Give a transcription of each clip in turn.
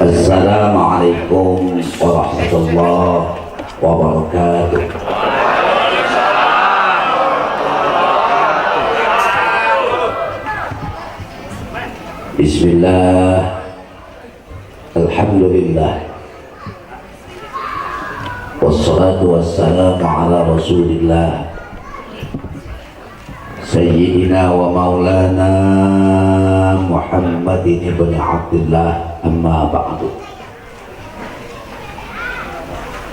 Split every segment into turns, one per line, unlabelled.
Assalamualaikum warahmatullahi wabarakatuh. Bismillah, alhamdulillah, wassalatu wassalamu ala rasulillah Sayyidina wa maulana Muhammadin ibn Abdullah, amma ba'du.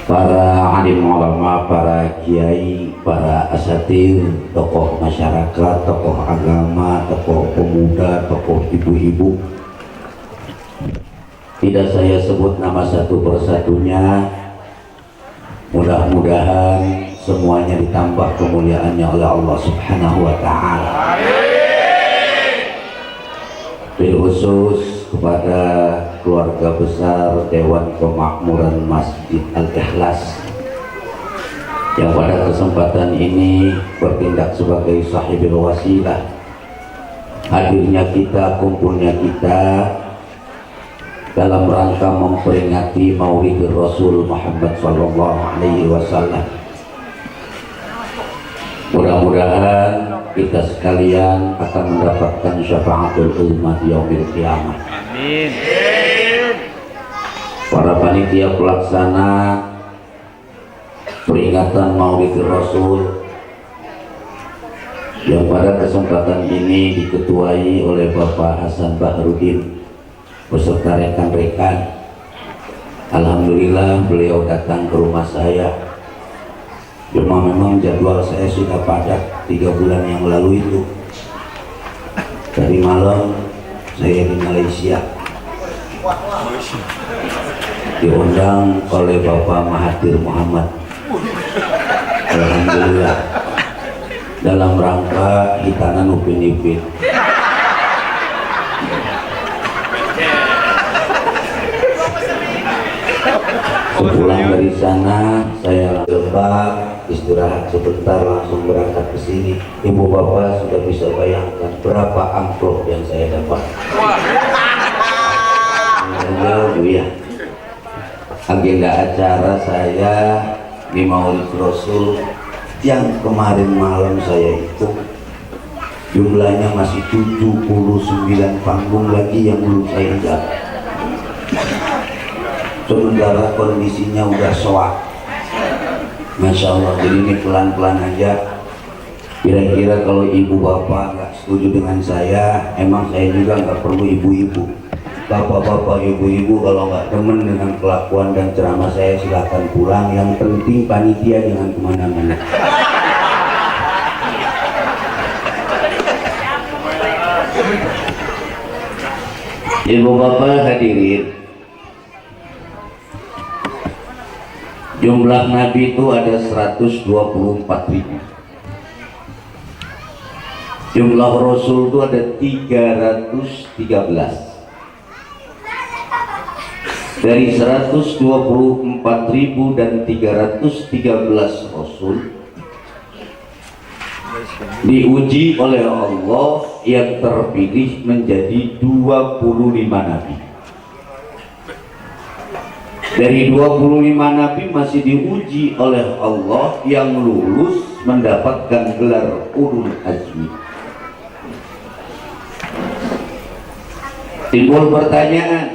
Para alim ulama, para kiai, para asatir, tokoh masyarakat, tokoh agama, tokoh pemuda, tokoh ibu-ibu, tidak saya sebut nama satu persatunya. Mudah-mudahan semuanya ditambah kemuliaannya oleh Allah Subhanahu wa ta'ala. Bil khusus kepada keluarga besar Dewan Kemakmuran Masjid Al-Ikhlas yang pada kesempatan ini bertindak sebagai sahibul wasilah. Hadirnya kita, kumpulnya kita dalam rangka memperingati Maulid Rasul Muhammad sallallahu alaihi wasallam. Mudah-mudahan kita sekalian akan mendapatkan syafaatul uzma di yaumil qiyamah. Amin. Para panitia pelaksana peringatan Maulid Rasul yang pada kesempatan ini diketuai oleh Bapak Hasan Bahrudin beserta rekan-rekan. Alhamdulillah beliau datang ke rumah saya. Cuma memang jadwal saya sudah padat 3 bulan yang lalu itu. Dari malam saya di Malaysia, diundang oleh Bapak Mahathir Muhammad. Alhamdulillah dalam rangka hitanan Upin Ipin. Sepulang dari sana saya lembab, istirahat sebentar, langsung berangkat ke sini. Ibu bapak sudah bisa bayangkan berapa amplop yang saya dapat. Jauh ya. Agenda acara saya di Maulid Rasul yang kemarin malam saya itu jumlahnya masih 79 panggung lagi yang belum saya injak. Sementara kondisinya udah soak, Masya Allah. Jadi ini pelan-pelan aja. Kira-kira kalau ibu bapak nggak setuju dengan saya, emang saya juga nggak perlu ibu-ibu. Bapak-bapak, ibu-ibu kalau nggak demen dengan kelakuan dan ceramah saya, silahkan pulang. Yang penting panitia jangan kemana-mana. Ibu bapak hadirin, jumlah Nabi itu ada 124.000. Jumlah Rasul itu ada 313. Dari 124.000 dan 313 Rasul diuji oleh Allah yang terpilih menjadi 25 Nabi. Dari 25 Nabi masih diuji oleh Allah yang lulus mendapatkan gelar ulul azmi. Timbul pertanyaan,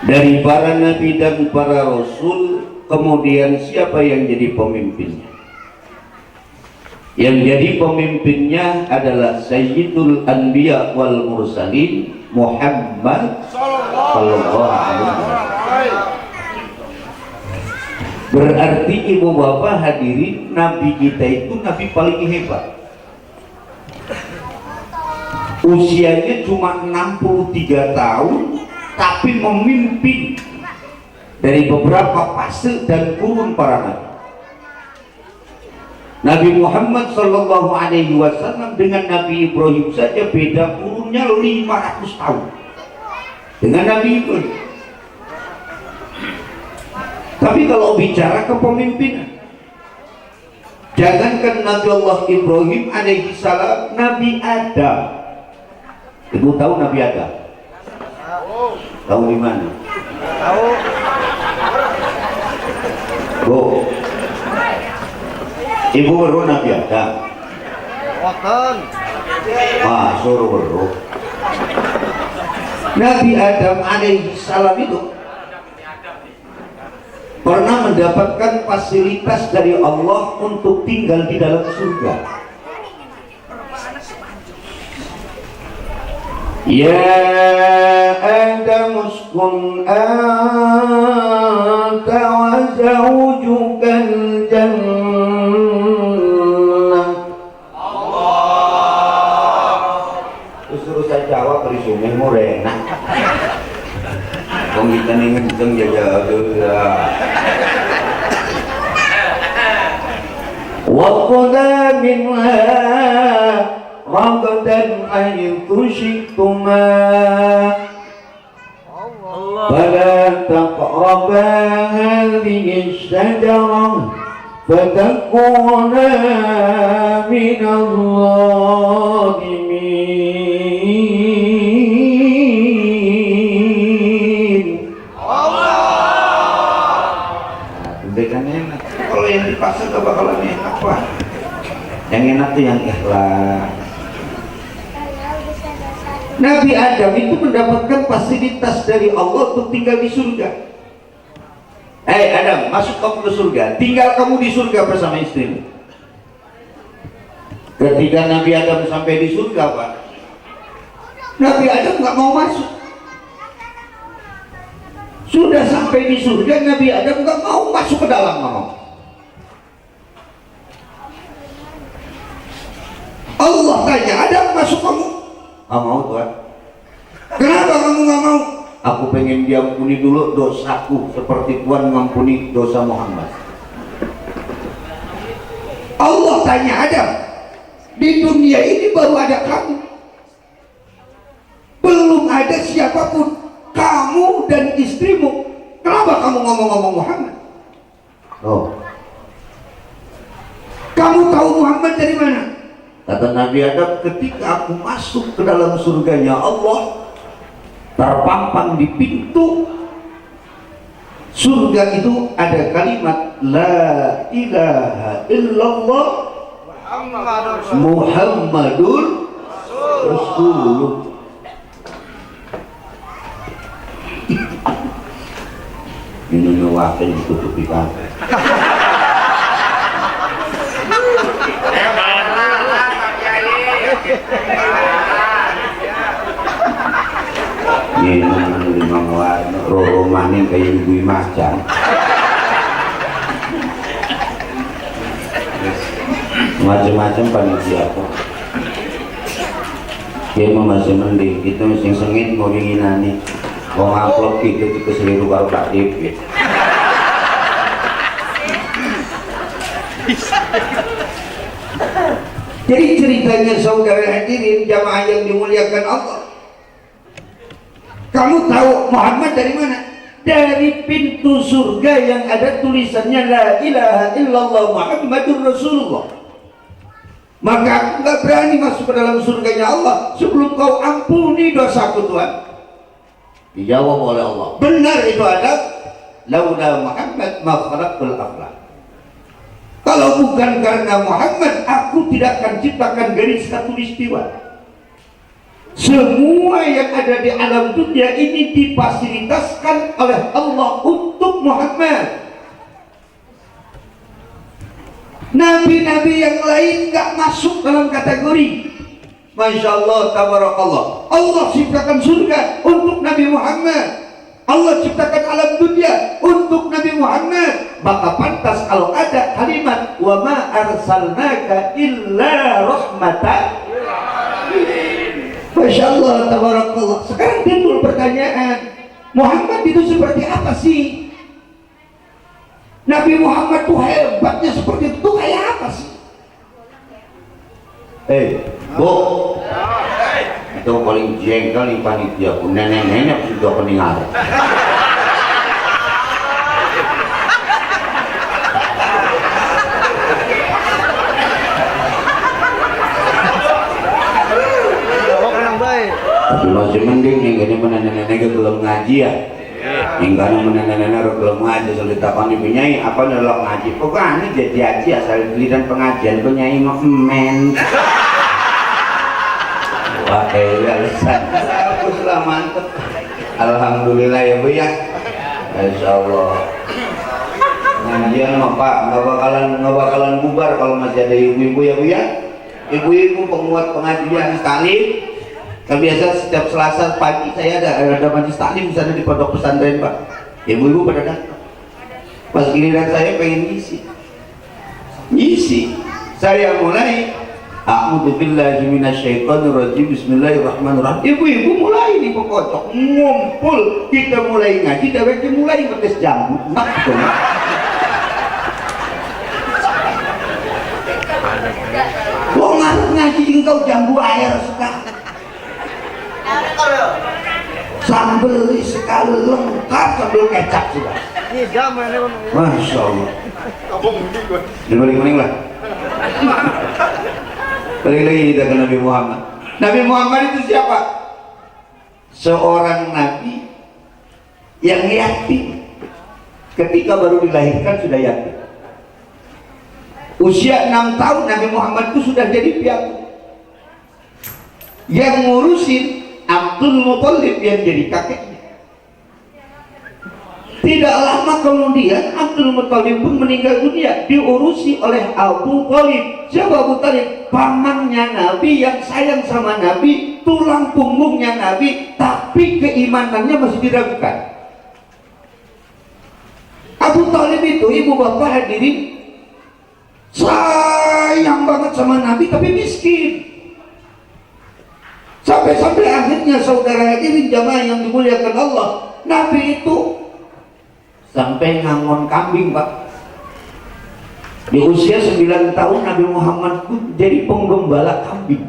dari para Nabi dan para Rasul kemudian siapa yang jadi pemimpinnya? Yang jadi pemimpinnya adalah Sayyidul Anbiya wal Mursalin Muhammad sallallahu alaihi wasallam. Berarti ibu bapak hadirin, Nabi kita itu Nabi paling hebat. Usianya cuma 63 tahun, tapi memimpin dari beberapa fase dan kurun para nabi. Nabi Muhammad sallallahu alaihi wasallam dengan Nabi Ibrahim saja beda kurunnya 500 tahun dengan Nabi Ibrahim. Tapi kalau bicara kepemimpinan, jangankan Nabi Allah Ibrahim alaihi salam, Nabi Adam. Ibu tahu Nabi Adam? Tahu di mana?
Tahu.
Bu, ibu weruh Nabi Adam.
Wonten.
Suruh weruh. Nabi Adam alaihi salam itu pernah mendapatkan fasilitas dari Allah untuk tinggal di dalam surga. Ya Adam uskun anta wa zawjukal jannah. Terus saya jawab berisumnya murena. Kong kita nih ngejeng jaga وَقُضَى مِنْهَا رَغَدًا حَيْثُ شِئْتُمَا فَلَا تَقْرَبَا هَذِهِ الشَّجَرَةَ فَتَكُونَا مِنَ الظَّالِمِينَ. Enak. Kalau yang dipaksa gak bakalan enak, Pak. Yang enak tuh yang ikhlas. Nabi Adam itu mendapatkan fasilitas dari Allah untuk tinggal di surga. Adam, masuk kamu ke surga. Tinggal kamu di surga bersama istrimu. Ketika Nabi Adam sampai di surga, Pak, Nabi Adam nggak mau masuk. Sudah sampai di surga, Nabi Adam nggak mau masuk ke dalam, nggak mau. Allah tanya, Adam masuk kamu? Nggak mau, Tuhan. Kenapa kamu nggak mau? Aku pengen diampuni dulu dosaku seperti Tuhan mengampuni dosa Muhammad. Allah tanya Adam, di dunia ini baru ada kamu, belum ada siapapun, kamu dan istrimu. Kenapa kamu ngomong-ngomong Muhammad? Kamu tahu Muhammad dari mana? Kata Nabi Adam, ketika aku masuk ke dalam surganya Allah, terpampang di pintu surga itu ada kalimat La ilaha illallah Muhammadur Rasulullah. Ini wakil ditutupi kan. Ini memang romanin kayak ibu macan. Macam-macam panitia aku. Dia masih mending, itu masih sengit mau dinginani. Mau ngupload gitu ke seluruh baru tak TV. Jadi ceritanya saudara hadirin jamaah yang dimuliakan Allah, kamu tahu Muhammad dari mana? Dari pintu surga yang ada tulisannya La ilaha illallah Muhammadur Rasulullah. Maka aku gak berani masuk ke dalam surganya Allah sebelum kau ampuni dosaku, Tuhan. Dijawab oleh Allah, benar itu ada. Laula Muhammad ma khalaqtul aflak. Kalau bukan karena Muhammad, aku tidak akan ciptakan garis khatulistiwa. Semua yang ada di alam dunia ini difasilitaskan oleh Allah untuk Muhammad. Nabi-nabi yang lain nggak masuk dalam kategori. Masya Allah, tabarakallah. Allah ciptakan surga untuk Nabi Muhammad. Allah ciptakan alam dunia untuk Nabi Muhammad. Maka pantas kalau ada kalimat wa ma arsalnaka illa rahmatan. Masya Allah, tabarakallah. Sekarang timbul pertanyaan, Muhammad itu seperti apa sih? Nabi Muhammad tuh hebatnya seperti itu kayak apa sih? Bu, itu paling jengkel nih panitia pun, nenek-nenek sudah peninggalan. Tapi masih mending nih gini nenek-nenek belum ngaji ya. Yang karena nenek-nenek belum ngaji sulit takon dipunyai apa nolong ngaji. Pokoknya jadi haji asal giliran pengajian punyai mah men. Wah alasan. Aku selamat. Alhamdulillah ya Bu ya. Insyaallah. Pengajian mah Pak nggak bakalan bubar kalau masih ada ibu-ibu ya Bu ya. Ibu-ibu penguat pengajian taklim. Kan biasa setiap Selasa pagi saya ada majelis taklim di sana di pondok pesantren Pak. Ibu-ibu pada datang. Pas giliran saya pengen ngisi. Saya mulai a'udzubillahi minasyaitonirrajim. Bismillahirrahmanirrahim. Ibu-ibu mulai di pokok ngumpul, kita mulai ngaji, kita mulai ngetes jambu. Kok ngaji engkau jambu air sekali. Sambel sekali lengkap sambel kecap sudah. Masya Allah. Dibalik-balik lah. Balik lagi kita ke Nabi Muhammad. Nabi Muhammad itu siapa? Seorang nabi yang yatim. Ketika baru dilahirkan sudah yatim. Usia 6 tahun Nabi Muhammad itu sudah jadi piatu. Yang ngurusin Abdul Muthalib yang jadi kakeknya. Tidak lama kemudian Abdul Muthalib pun meninggal dunia, diurusi oleh Abu Thalib. Siapa Abu Thalib? Pamannya Nabi yang sayang sama Nabi, tulang punggungnya Nabi, tapi keimanannya masih diragukan. Abu Thalib itu ibu bapak hadirin sayang banget sama Nabi tapi miskin. Sampai akhirnya saudara hadirin jamaah yang dimuliakan Allah, Nabi itu sampai ngangon kambing Pak. Di usia 9 tahun Nabi Muhammad pun jadi penggembala kambing.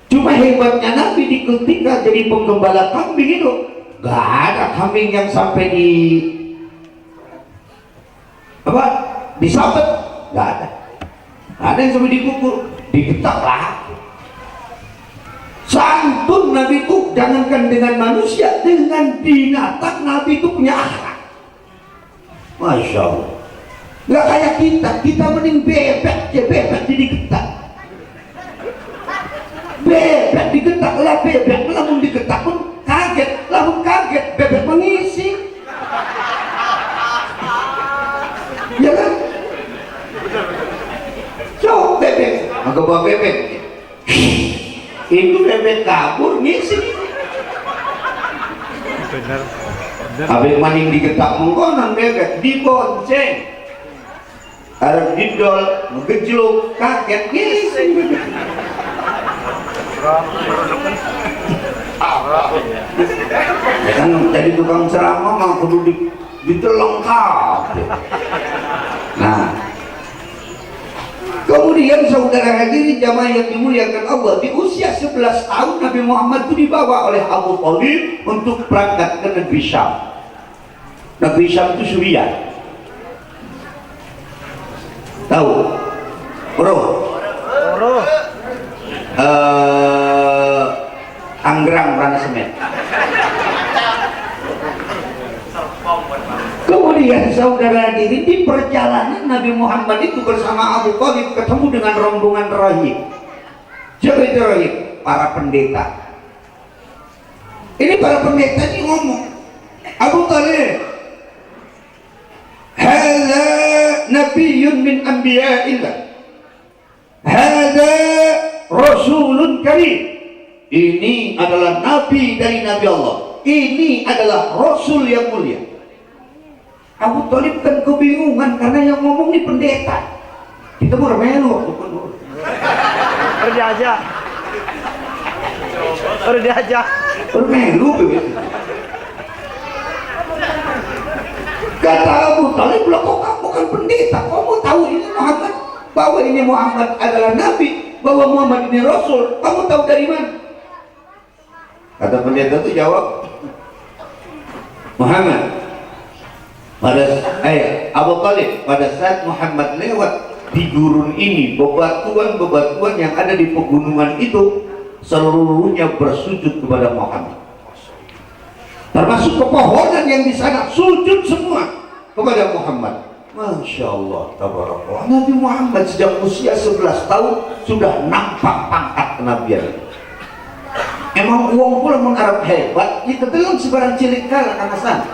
Cuma hebatnya Nabi di ketika jadi penggembala kambing itu gak ada kambing yang sampai disabet, gak ada. Ada yang sampai dikukur, digetak lah. Santun Nabi itu jangankan dengan manusia, dengan binatang Nabi itu punya akhlak. Masya Allah. Nggak kayak kita mending bebek jadi getak. Bebek digetak lah, bebek lamun digetak pun kaget, lamun kaget bebek mengisi. Ya kan? So bebek, maka bawa bebek. Itu bebek kabur ngisi.
Bener.
Habis maning digetak mengkonon bebek dibonceng. Arep didol ngejluk kaget ngisi. Ya kan jadi tukang ceramah mah kudu ditelong kabeh. Nah, kemudian saudara hadirin jamaah yang dimuliakan Allah, di usia 11 tahun Nabi Muhammad itu dibawa oleh Abu Thalib untuk berangkat ke negeri Syam. Negeri Syam itu Suriah. Tahu? Bro? Anggrang Ranasemet. Kemudian saudara hadirin di perjalanan Nabi Muhammad itu bersama Abu Thalib ketemu dengan rombongan rahib. Siapa itu rahib? Para pendeta. Ini para pendeta ini ngomong, Abu Thalib, hadza nabiyyun min anbiya'illah, hadza rasulun karim. Ini adalah nabi dari nabi Allah, ini adalah rasul yang mulia. Abu Thalib kan kebingungan karena yang ngomong ini pendeta. Kita mau melu
Kerja aja.
Melu. Kata Abu Thalib, "Loh, kok kamu kan pendeta? Kamu tahu ini Muhammad, bahwa ini Muhammad adalah nabi, bahwa Muhammad ini rasul. Kamu tahu dari mana?" Kata pendeta itu jawab, Muhammad Abu Thalib, pada saat Muhammad lewat di gurun ini, bebatuan-bebatuan yang ada di pegunungan itu seluruhnya bersujud kepada Muhammad. Termasuk pepohonan yang di sana sujud semua kepada Muhammad. Masya Allah, tabarakallah. Nabi Muhammad sejak usia 11 tahun sudah nampak pangkat kenabian. Emang uang pula mun Arab hebat, itu telung sebarang cilik kalah kanasan.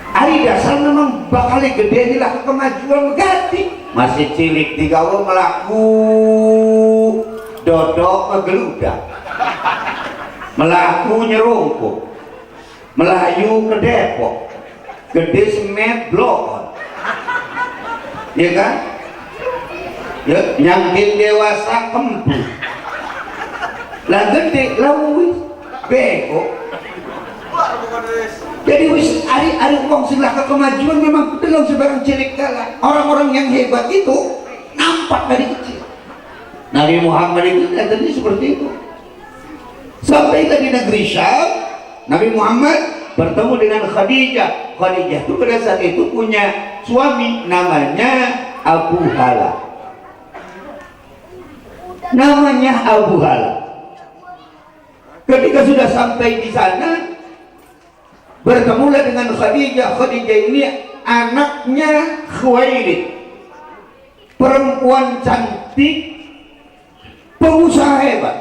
Hari dasar memang bakal gede lah kemajuan ganti. Masih cilik digawe melaku dodok ngegeludak, melaku nyerungkup, Melayu ke Depok, gede semet blok, ya kan? Ya, nyangkin dewasa kempu, lah gede lawis bego. Jadi wis ari wong sebelah kemajuan memang belum sebarang cilik kalah. Orang-orang yang hebat itu nampak dari kecil. Nabi Muhammad itu katanya seperti itu. Sampai di negeri Syam, Nabi Muhammad bertemu dengan Khadijah. Khadijah itu pada saat itu punya suami namanya Abu Hala. Namanya Abu Hala. Ketika sudah sampai di sana, bertemulah dengan Khadijah. Khadijah ini anaknya Khuwailid, perempuan cantik, pengusaha hebat.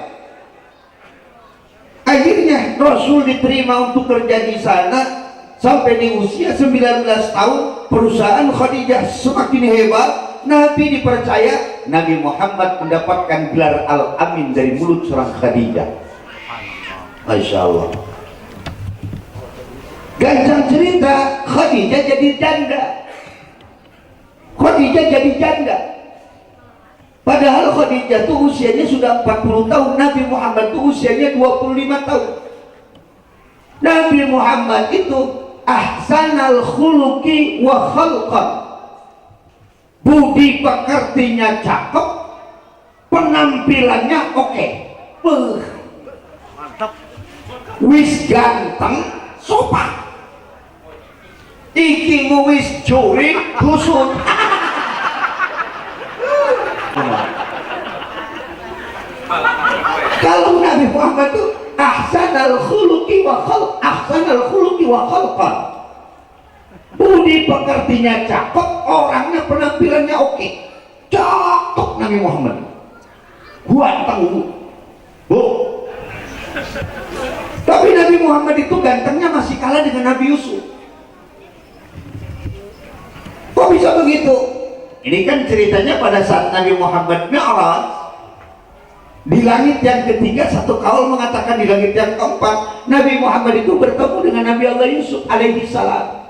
Akhirnya Rasul diterima untuk kerja di sana sampai di usia 19 tahun. Perusahaan Khadijah semakin hebat, Nabi dipercaya. Nabi Muhammad mendapatkan gelar Al-Amin dari mulut seorang Khadijah. Masya Allah. Ganjang cerita, Khadijah jadi janda. Khadijah jadi janda. Padahal Khadijah itu usianya sudah 40 tahun. Nabi Muhammad itu usianya 25 tahun. Nabi Muhammad itu ahsanal khuluqi wa khalqan. Budi pekertinya cakep, penampilannya oke.
Mantap.
Wis ganteng, sopan. Iki wis curi dusun. Kalau Nabi Muhammad itu ahsanal khuluqi wa khalq, ahsanal khuluqi wa khalqan. Budi pekertinya cakep, orangnya penampilannya oke. Cakep Nabi Muhammad. Ganteng, Bu. Tapi Nabi Muhammad itu gantengnya masih kalah dengan Nabi Yusuf. Kok bisa begitu? Ini kan ceritanya pada saat Nabi Muhammad Mi'raj di langit yang ketiga, satu kaul mengatakan di langit yang keempat, Nabi Muhammad itu bertemu dengan Nabi Allah Yusuf alaihi salam.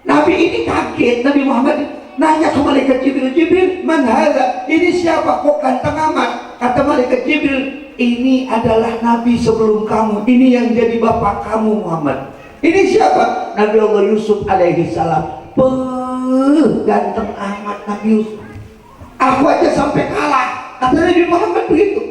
Nabi ini kaget. Nabi Muhammad nanya ke malaikat Jibril, Jibril, man hadza? Ini siapa kok ganteng amat? Kata malaikat Jibril, ini adalah Nabi sebelum kamu. Ini yang jadi bapak kamu Muhammad. Ini siapa? Nabi Allah Yusuf alaihi salam. Ganteng amat Nabi Yusuf. Aku aja sampai kalah. Kata Nabi Muhammad begitu.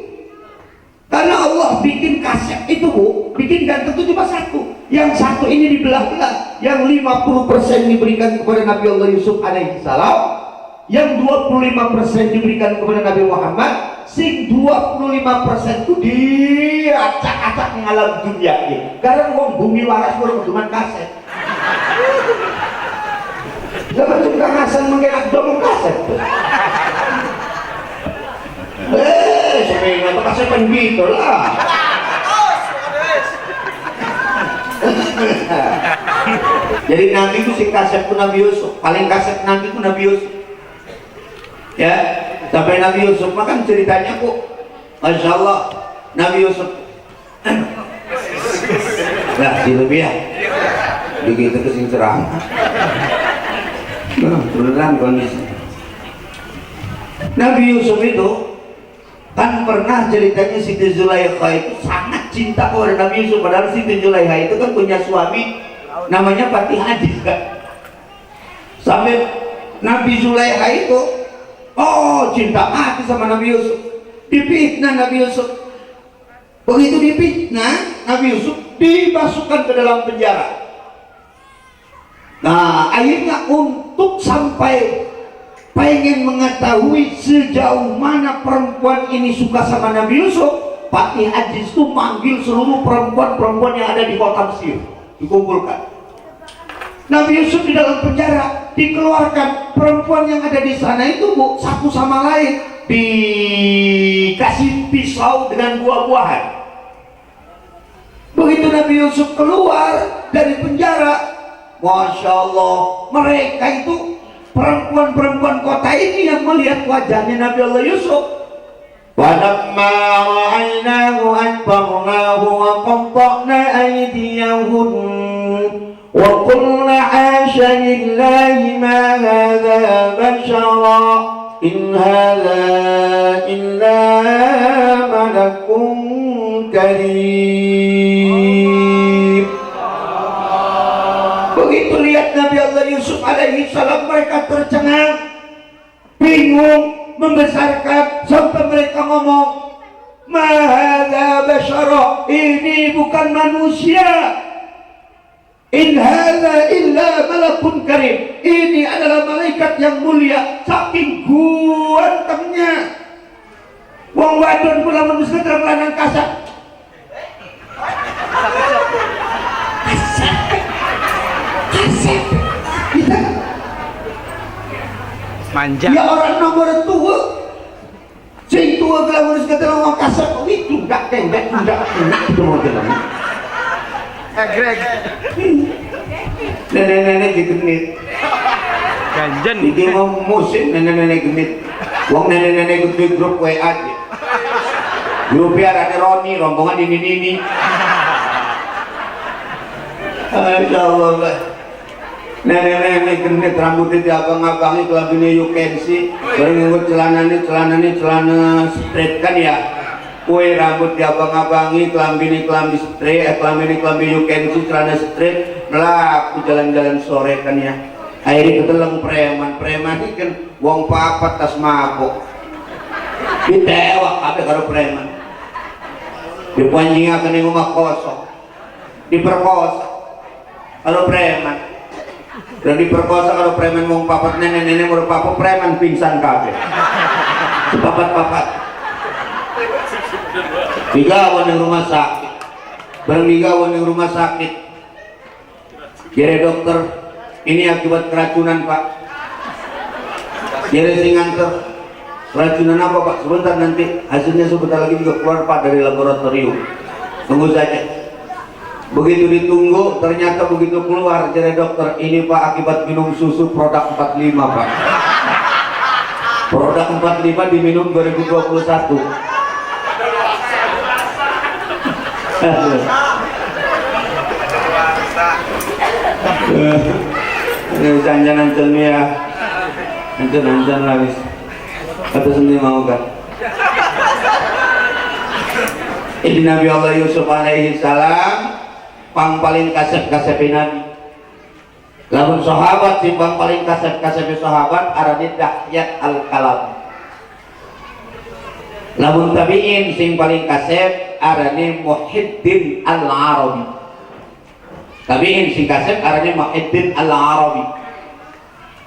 Karena Allah bikin kaset itu, Bu, bikin ganteng itu cuma satu. Yang satu ini dibelah-belah. Yang 50% diberikan kepada Nabi Allah Yusuf alaihi salam. Yang 25% diberikan kepada Nabi Muhammad. Sing 25% itu diacak-acak ngalam dunia ini. Karena wong bumi waras baru cuma kaset. Jangan cuma ngasan mengenak domong kaset. Sampai nggak kasih pen gitu lah. Jadi Nabi itu si kaset pun Nabi Yusuf, paling kaset Nabi itu Nabi Yusuf. Ya, sampai Nabi Yusuf makan ceritanya kok, Masya Allah, Nabi Yusuf. Nah, di lebih ya, begitu kesing serang. Beneran kondisi. Nabi Yusuf itu kan pernah ceritanya Siti Zulaikha itu sangat cinta kepada Nabi Yusuf. Padahal Siti Zulaikha itu kan punya suami namanya Fatih Hadis kan. Sampai Nabi Zulaikha itu cinta mati sama Nabi Yusuf. Difitnah Nabi Yusuf. Begitu difitnah, Nabi Yusuf dimasukkan ke dalam penjara. Nah, akhirnya untuk sampai pengen mengetahui sejauh mana perempuan ini suka sama Nabi Yusuf, Fatih Aziz itu manggil seluruh perempuan-perempuan yang ada di kota Mesir, dikumpulkan. Nabi Yusuf di dalam penjara, dikeluarkan. Perempuan yang ada di sana itu, Bu, satu sama lain dikasih pisau dengan buah-buahan. Begitu Nabi Yusuf keluar dari penjara, Masya Allah, mereka itu perempuan-perempuan kota ini yang melihat wajahnya Nabi Allah Yusuf. Walamma ra'aynahu akbarnahu wa qatta'na aydiyahun wa qulna hasha lillahi ma hadha bashara in hadha illa malakun karim. Begitu lihat Nabi Allah Yusuf alaihi salam, mereka tercengang, bingung, membesarkan, sampai mereka ngomong, ma hadza basyara, ini bukan manusia, in hadza illa malakun karim, ini adalah malaikat yang mulia. Saking gantengnya, wong wadon kula manusia terang lanang kasar.
Manja.
Ya orang nomor tua, sing tua kalau harus kata orang kasar, oh itu enggak tembak, enggak itu mau jalan.
Greg.
Nenek-nenek genit,
Ganjen.
ini mau musim nenek-nenek genit. Wong nenek-nenek itu grup WA aja. Grup biar ada Roni, rombongan ini. Masya Allah, Mbak. Nenek-nenek genit, rambutnya diabang-abangi, kelaminnya you can see. Baru ngikut celana straight kan ya. Kue rambut diabang-abangi, kelambi straight, kelambi you can see, celana straight. Melaku jalan-jalan sore kan ya. Akhirnya keteleng preman ini kan wong papat tas mabuk. Ditewak apa karo preman. Dipanjingakan di rumah kosong, diperkosa kalau preman. Dan diperkosa kalau preman mau papat, nenek-nenek mau papat, preman pingsan kabeh. Papat digawan di rumah sakit, bareng digawan di rumah sakit, jadi dokter, ini akibat keracunan Pak. Jadi sing nganter, keracunan apa Pak? Sebentar, nanti hasilnya sebentar lagi juga keluar Pak dari laboratorium, tunggu saja. Begitu ditunggu, ternyata begitu keluar jadi dokter, ini Pak akibat minum susu produk 45 Pak. Produk 45 diminum 2021. Jangan ya, jangan lah wis. Kata sendiri mau kan? Ini Nabi Allah Yusuf alaihi salam paling kasep Nabi. Lamun sahabat si paling kasep sahabat arane Dahyat al-Kalam. Lamun tabi'in sing paling kasep arane Muhyiddin al-Arabi. Tabi'in sing kasep arane Muhyiddin al-Arabi.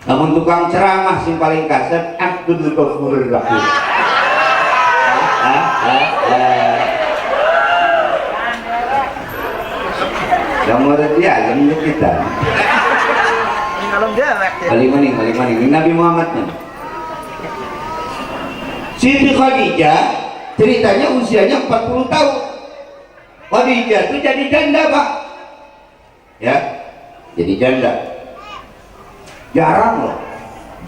Lamun tukang ceramah sing paling kasep Abdul Ghafurur Rahim. Gambar dia yang kita. Paling maning ini Nabi Muhammad nih. Siti Khadijah ceritanya usianya 40 tahun. Khadijah itu jadi janda Pak. Ya, jadi janda. Jarang loh,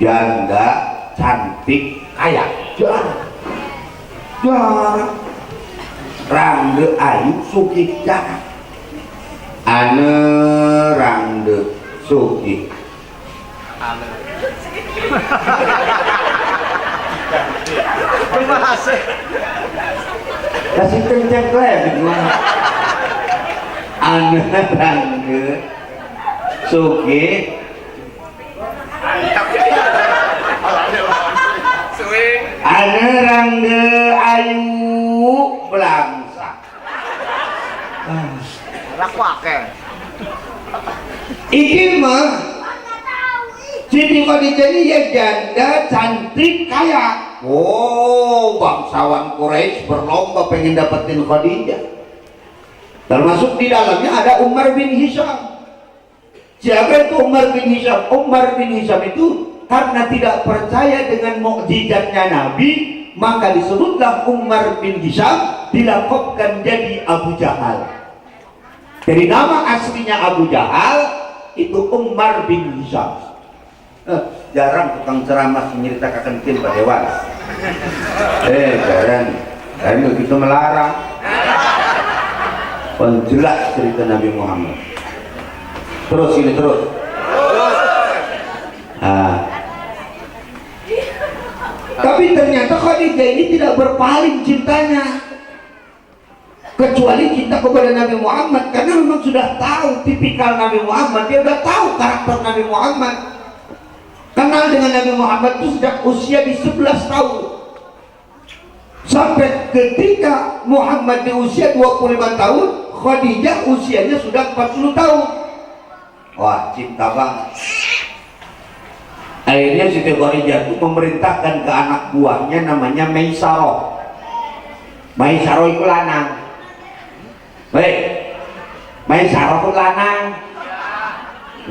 janda cantik kaya. Jarang. Rangge ayu sugih jarang. Ane rangde sugih.
Terima kasih.
Kasih kenceng klep. Ane rangde sugih. Ane rangde ayu belangsa.
Laku akeh.
Iki mah Siti Khadijah ini ya janda, cantik, kaya. Oh, bangsawan Quraisy berlomba pengen dapetin Khadijah. Termasuk di dalamnya ada Umar bin Hisham. Siapa itu Umar bin Hisham? Umar bin Hisham itu karena tidak percaya dengan mukjizatnya Nabi, maka disebutlah Umar bin Hisham, dilakopkan jadi Abu Jahal. Dari nama aslinya Abu Jahal itu Umar bin Hisham. Jarang tukang ceramah menceritakan tim Pak Dewan. Jarang. Kami begitu melarang. Penjelas cerita Nabi Muhammad. Terus ini terus. Tapi ternyata Khadijah ini tidak berpaling cintanya, kecuali cinta kepada Nabi Muhammad, karena memang sudah tahu tipikal Nabi Muhammad. Dia sudah tahu karakter Nabi Muhammad. Kenal dengan Nabi Muhammad itu sejak usia di 11 tahun. Sampai ketika Muhammad di usia 25 tahun, Khadijah usianya sudah 40 tahun. Wah, cinta banget. Akhirnya Siti Khadijah itu memerintahkan ke anak buahnya namanya Maisaroh. Maisaroh itu lanang. Baik, Maisaroh itu lanang.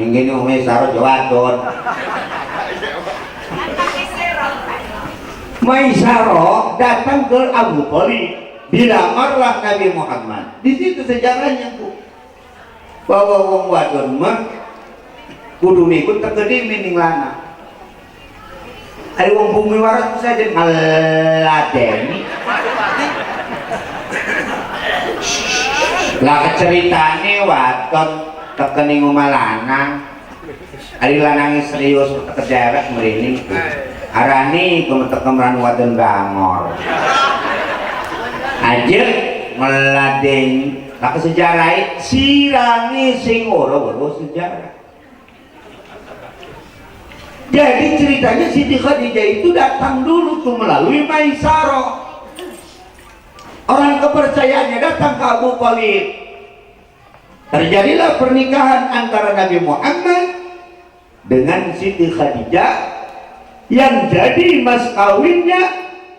Minggu ini Maisaroh jawadon. Maisaroh datang ke Abu Thalib, dilamarlah Nabi Muhammad. Di situ sejarahnya, Bu, bahwa wong wadon mah kudu ikut tegedi ning lanang. Ada wong bumi waras saja ngaladeni. Lah ceritane wadon tekening omah lanang. Ari lanang serius kedewek mrene. Arani kemetekem wadon bangor. Ajeng meladeni. Lah sejarah sirane sing ora sejarah. Jadi ceritanya Siti Khadijah itu datang dulu tuh melalui Maisaroh. Orang kepercayaannya datang ke Abu Thalib. Terjadilah pernikahan antara Nabi Muhammad dengan Siti Khadijah, yang jadi mas kawinnya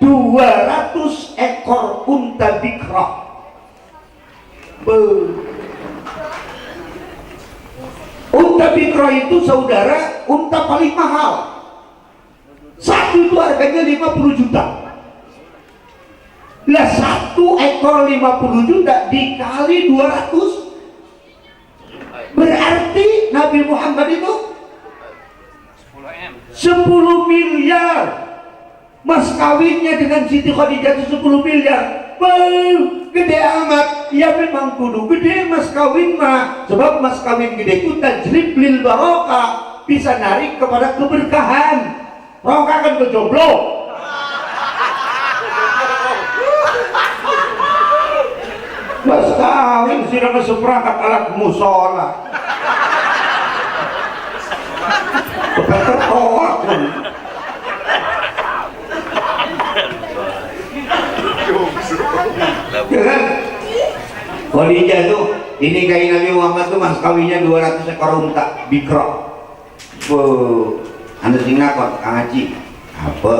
200 ekor unta bikrah. Unta bikrah itu saudara unta paling mahal. Satu itu harganya 50 juta. Lah satu ekor 50 juta dikali 200, berarti Nabi Muhammad itu 10 miliar. Mas kawinnya dengan Siti Khadijah itu 10 miliar. Gede amat. Ya memang kudu gede mas kawin mah, sebab mas kawin gede itu tajlib lil barokah, bisa narik kepada keberkahan. Barokah kan kejomblo. Mas kawin sudah seperangkat alat musola. Tertawa pun. Kan? Khadijah tuh dinikahi Nabi Muhammad tuh mas kawinnya 200 ekor unta bikro. Anda sing nakot Kang Haji. Apa?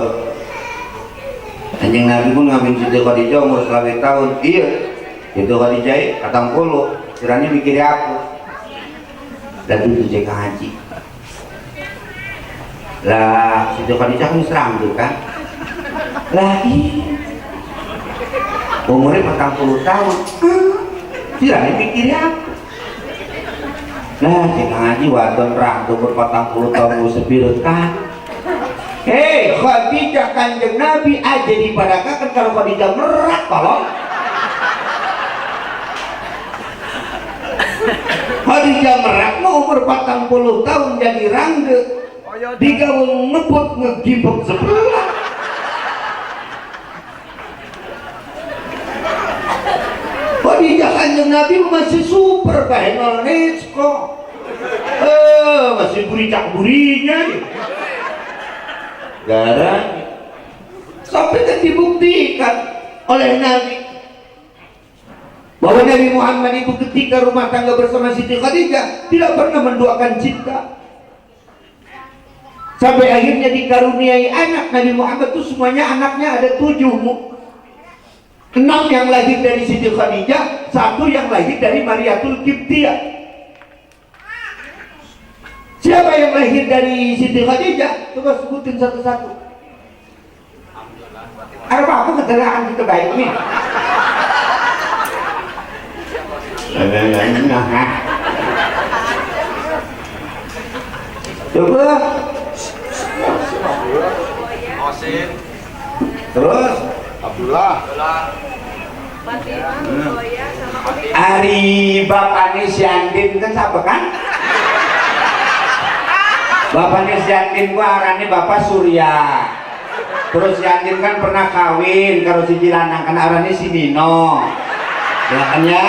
Anjing Nabi pun ngawin Siti Khadijah umur 11 tahun. Iya. Itu Khadijah katang puluh. Kiranya mikir aku. Dan itu cek Kang Haji. Lah Siti Khadijah kan serang tuh kan. Lagi umurnya 40 tahun. Kiranya mikir aku. Nah, cek Kang Haji wadon rang tuh ber-40 tahun sepirut kan. Hei, Khadijah kanjeng Nabi aja dipadakakan kalau Khadijah merak kalau. Khadijah merak mau umur 40 tahun jadi rangge. Digawung ngebut ngegibok sebelah. Khadijah kanjeng Nabi masih super kahenol nesko. Masih buricak-burinya. Gara sampai kan dibuktikan oleh Nabi bahwa Nabi Muhammad itu ketika rumah tangga bersama Siti Khadijah tidak pernah menduakan cinta. Sampai akhirnya dikaruniai anak. Nabi Muhammad itu semuanya anaknya ada 7, 6 yang lahir dari Siti Khadijah, 1 yang lahir dari Mariatul Qibtiyah. Siapa yang lahir dari Siti Khadijah? Coba sebutin satu-satu. Ada apa keterangan kita baik nih? Coba.
Osin.
Terus
Abdullah.
Ari bapaknya si Andin kan siapa kan? Bapaknya si Andin gua arane Bapak Surya. Terus si Andin kan pernah kawin kalau si Jilanang kan arane si Nino. Ya kan ya?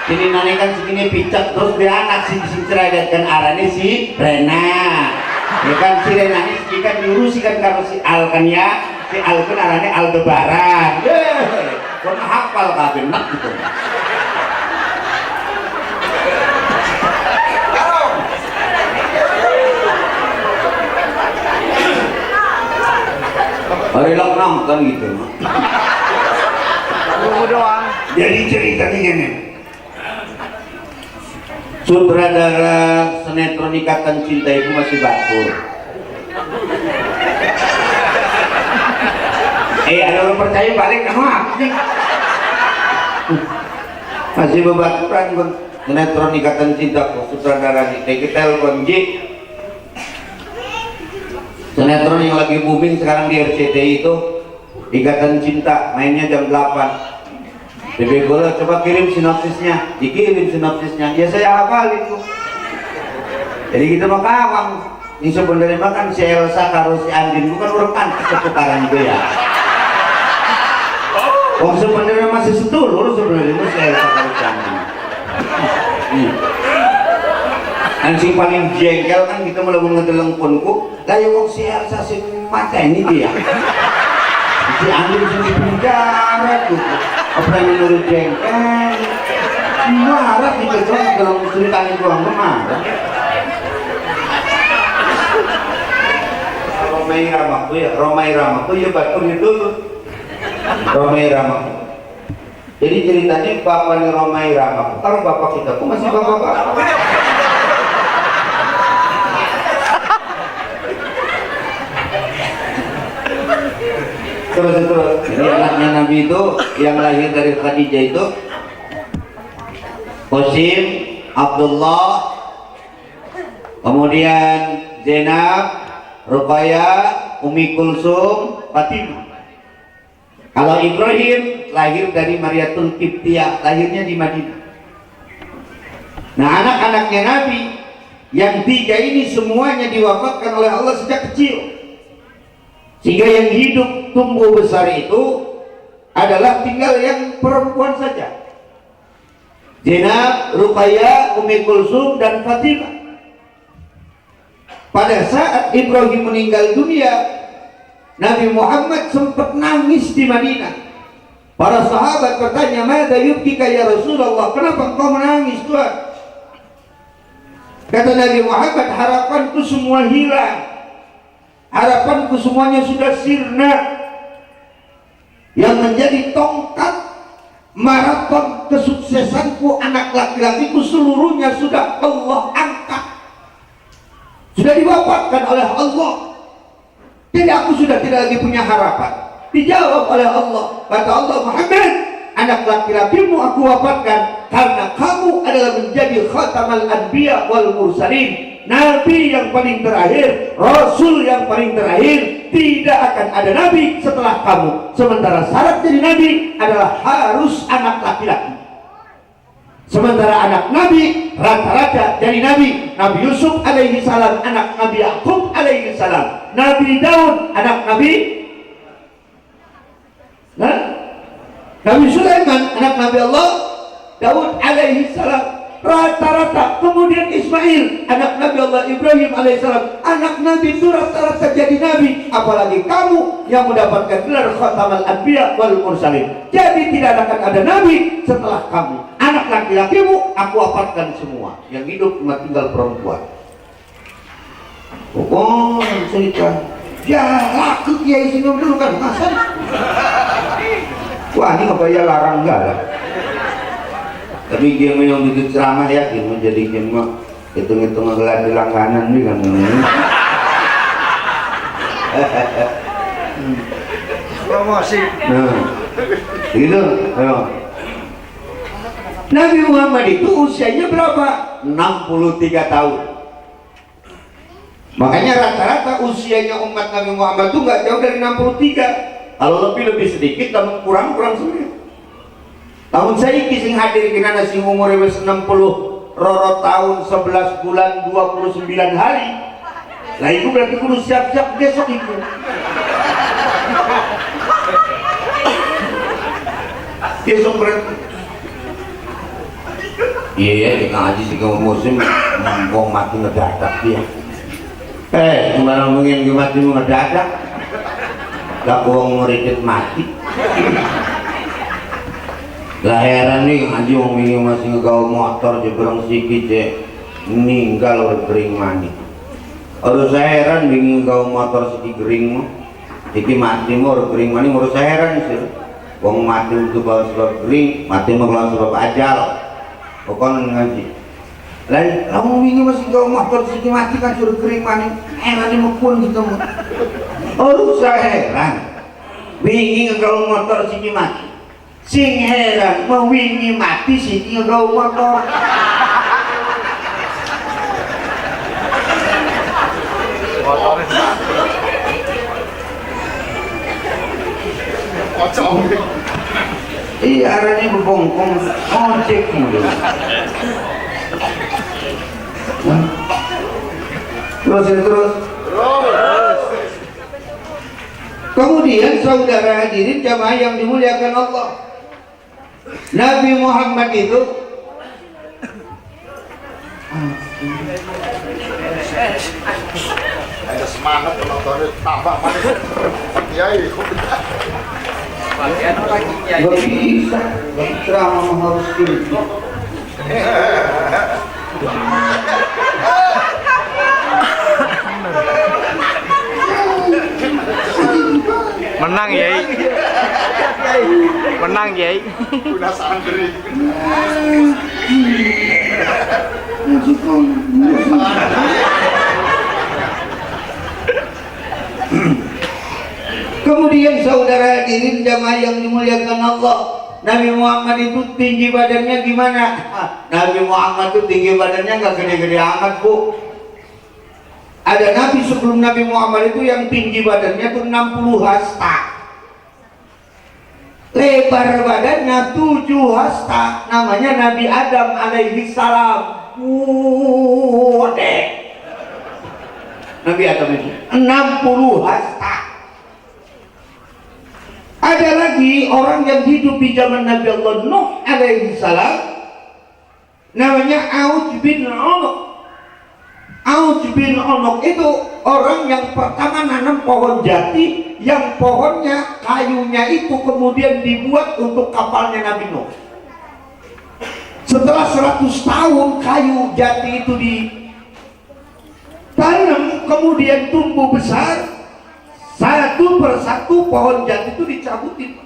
Si Nino ini kan segini picek, terus dia anak si cerewet kan arane si Rena. Ya kan si Rena ini kan diurusi kan kalau si Al kan ya. Si Al kan arane Aldebaran. Pernah hafal kabeh nak gitu. Hari loknong kan gitu.
Tunggu doang.
Jadi ceritanya gini. Sutradara sinetron Ikatan Cinta itu masih batur. Ada orang percaya balik kan masih bebaturan kan sinetron Ikatan Cinta sutradara kita telepon Ji. Sinetron yang lagi booming sekarang di RCTI itu Ikatan Cinta, mainnya jam 8. BB Gola coba kirim sinopsisnya, dikirim sinopsisnya, ya saya hafalin tuh. Jadi kita mau kawang. Ini sebenarnya kan si Elsa karo si Andin bukan orang pantas ketukaran juga ya. Oh sebenarnya masih sedulur sebenarnya si Elsa karo si Andin. Dan si paling jengkel kan kita melakukan ngedelengpunku lah ya kok si Elsa si mata ini dia si Andin sini penjara tuh apa yang menurut jengkel marah kita tuh dalam ceritanya doang marah. Romai Ramaku ya baturnya dulu Romai Ramaku. Jadi ceritanya bapaknya Romai Ramaku kalau bapak kita kok masih bapak-bapak. Terus ini anaknya Nabi itu yang lahir dari Khadijah itu Qasim, Abdullah, kemudian Zainab, Ruqayyah, Ummi Kulsum, Fatimah. Kalau Ibrahim lahir dari Mariatul Qibtiyah, lahirnya di Madinah. Nah anak-anaknya Nabi yang 3 ini semuanya diwafatkan oleh Allah sejak kecil. Sehingga yang hidup tumbuh besar itu adalah tinggal yang perempuan saja. Zainab, Ruqayyah, Ummi Kulsum dan Fatimah. Pada saat Ibrahim meninggal dunia, Nabi Muhammad sempat nangis di Madinah. Para sahabat bertanya, "Mada yubkika ya Rasulullah? Kenapa engkau menangis, Tuhan?" Kata Nabi Muhammad, harapanku semua hilang. Harapanku semuanya sudah sirna. Yang menjadi tongkat maraton kesuksesanku anak laki-lakiku seluruhnya sudah Allah angkat. Sudah diwafatkan oleh Allah. Jadi aku sudah tidak lagi punya harapan. Dijawab oleh Allah. Kata Allah, Muhammad, anak laki-lakimu aku wafatkan karena kamu adalah menjadi khatamal anbiya wal mursalin. Nabi yang paling terakhir, Rasul yang paling terakhir. Tidak akan ada Nabi setelah kamu. Sementara syarat jadi Nabi adalah harus anak laki-laki. Sementara anak Nabi rata-rata jadi Nabi. Nabi Yusuf alaihi salam anak Nabi Yakub alaihi salam. Nabi Daud anak Nabi Nabi Sulaiman anak Nabi Allah Daud alaihi salam. Rata-rata. Kemudian Ismail anak Nabi Allah Ibrahim alaihissalam, anak Nabi itu rata-rata jadi Nabi. Apalagi kamu yang mendapatkan gelar khatamal anbiya wal mursalin. Jadi tidak akan ada Nabi setelah kamu. Anak laki-lakimu aku wafatkan semua. Yang hidup cuma tinggal perempuan. Oh, cerita. Ya, laku kiai sini dulu kan ngasan. Wah, ini apa ya larang enggak lah. Tapi dia yang bikin ceramah ya, dia menjadi cuma hitung-hitung ngegelar di langganan nih kan.
Promosi.
Nah, gitu. Ayo. Nabi Muhammad itu usianya berapa? 63 tahun. Makanya rata-rata usianya umat Nabi Muhammad itu nggak jauh dari 63. Kalau lebih sedikit, kalau kurang sedikit. Tahun saya sing hadir kena sing umur wis 60 roro tahun 11 bulan 29 hari. Lah itu berarti kudu siap-siap besok itu. Besok berarti. Iya ya, di ngaji di musim ngomong mati ngedadak dia. Kemarin ngomongin mati ngedadak. Gak bohong ngeridit mati. Lah heran nih ngaji ngomongin masih ngegawa motor jebrang sikit je meninggal orang kering mani. Orang saya heran bingung ngegawa motor sikit kering mah. Iki mati mau orang kering mani menurut saya heran sih. Wong mati untuk bawa sebab kering, mati mau lawan sebab ajal. Pokoknya ngaji. Lain kamu bingung masih ngegawa motor sikit mati kan suruh kering mani. Heran ini mau pun gitu mah. Orang saya heran bingung ngegawa motor sikit mati. Sing heran mau wingi mati sih ngegawa motor.
Motornya kocok.
Iya arahnya berbongkong ojek mulu. Terus. Kemudian saudara hadirin jamaah yang dimuliakan Allah, Nabi Muhammad itu
Ada semangat penontonnya tambah manis. Kiai.
gak bisa, ceramah harus gitu.
Menang Yai. Menang Yai.
Udah santri.
Kemudian saudara hadirin jamaah yang dimuliakan Allah, Nabi Muhammad itu tinggi badannya gimana? Nabi Muhammad itu tinggi badannya nggak gede-gede amat bu. Ada Nabi sebelum Nabi Muhammad itu yang tinggi badannya tuh 60 hasta, lebar badannya 7 hasta, namanya Nabi Adam alaihi salam. Nabi Adam itu 60 hasta. Ada lagi orang yang hidup di zaman Nabi Allah Nuh alaihi salam, namanya Auj bin Onok. Auj bin Onok itu orang yang pertama nanam pohon jati, yang pohonnya kayunya itu kemudian dibuat untuk kapalnya Nabi Nuh. Setelah 100 tahun kayu jati itu ditanam, kemudian tumbuh besar. Satu persatu pohon jati itu dicabutin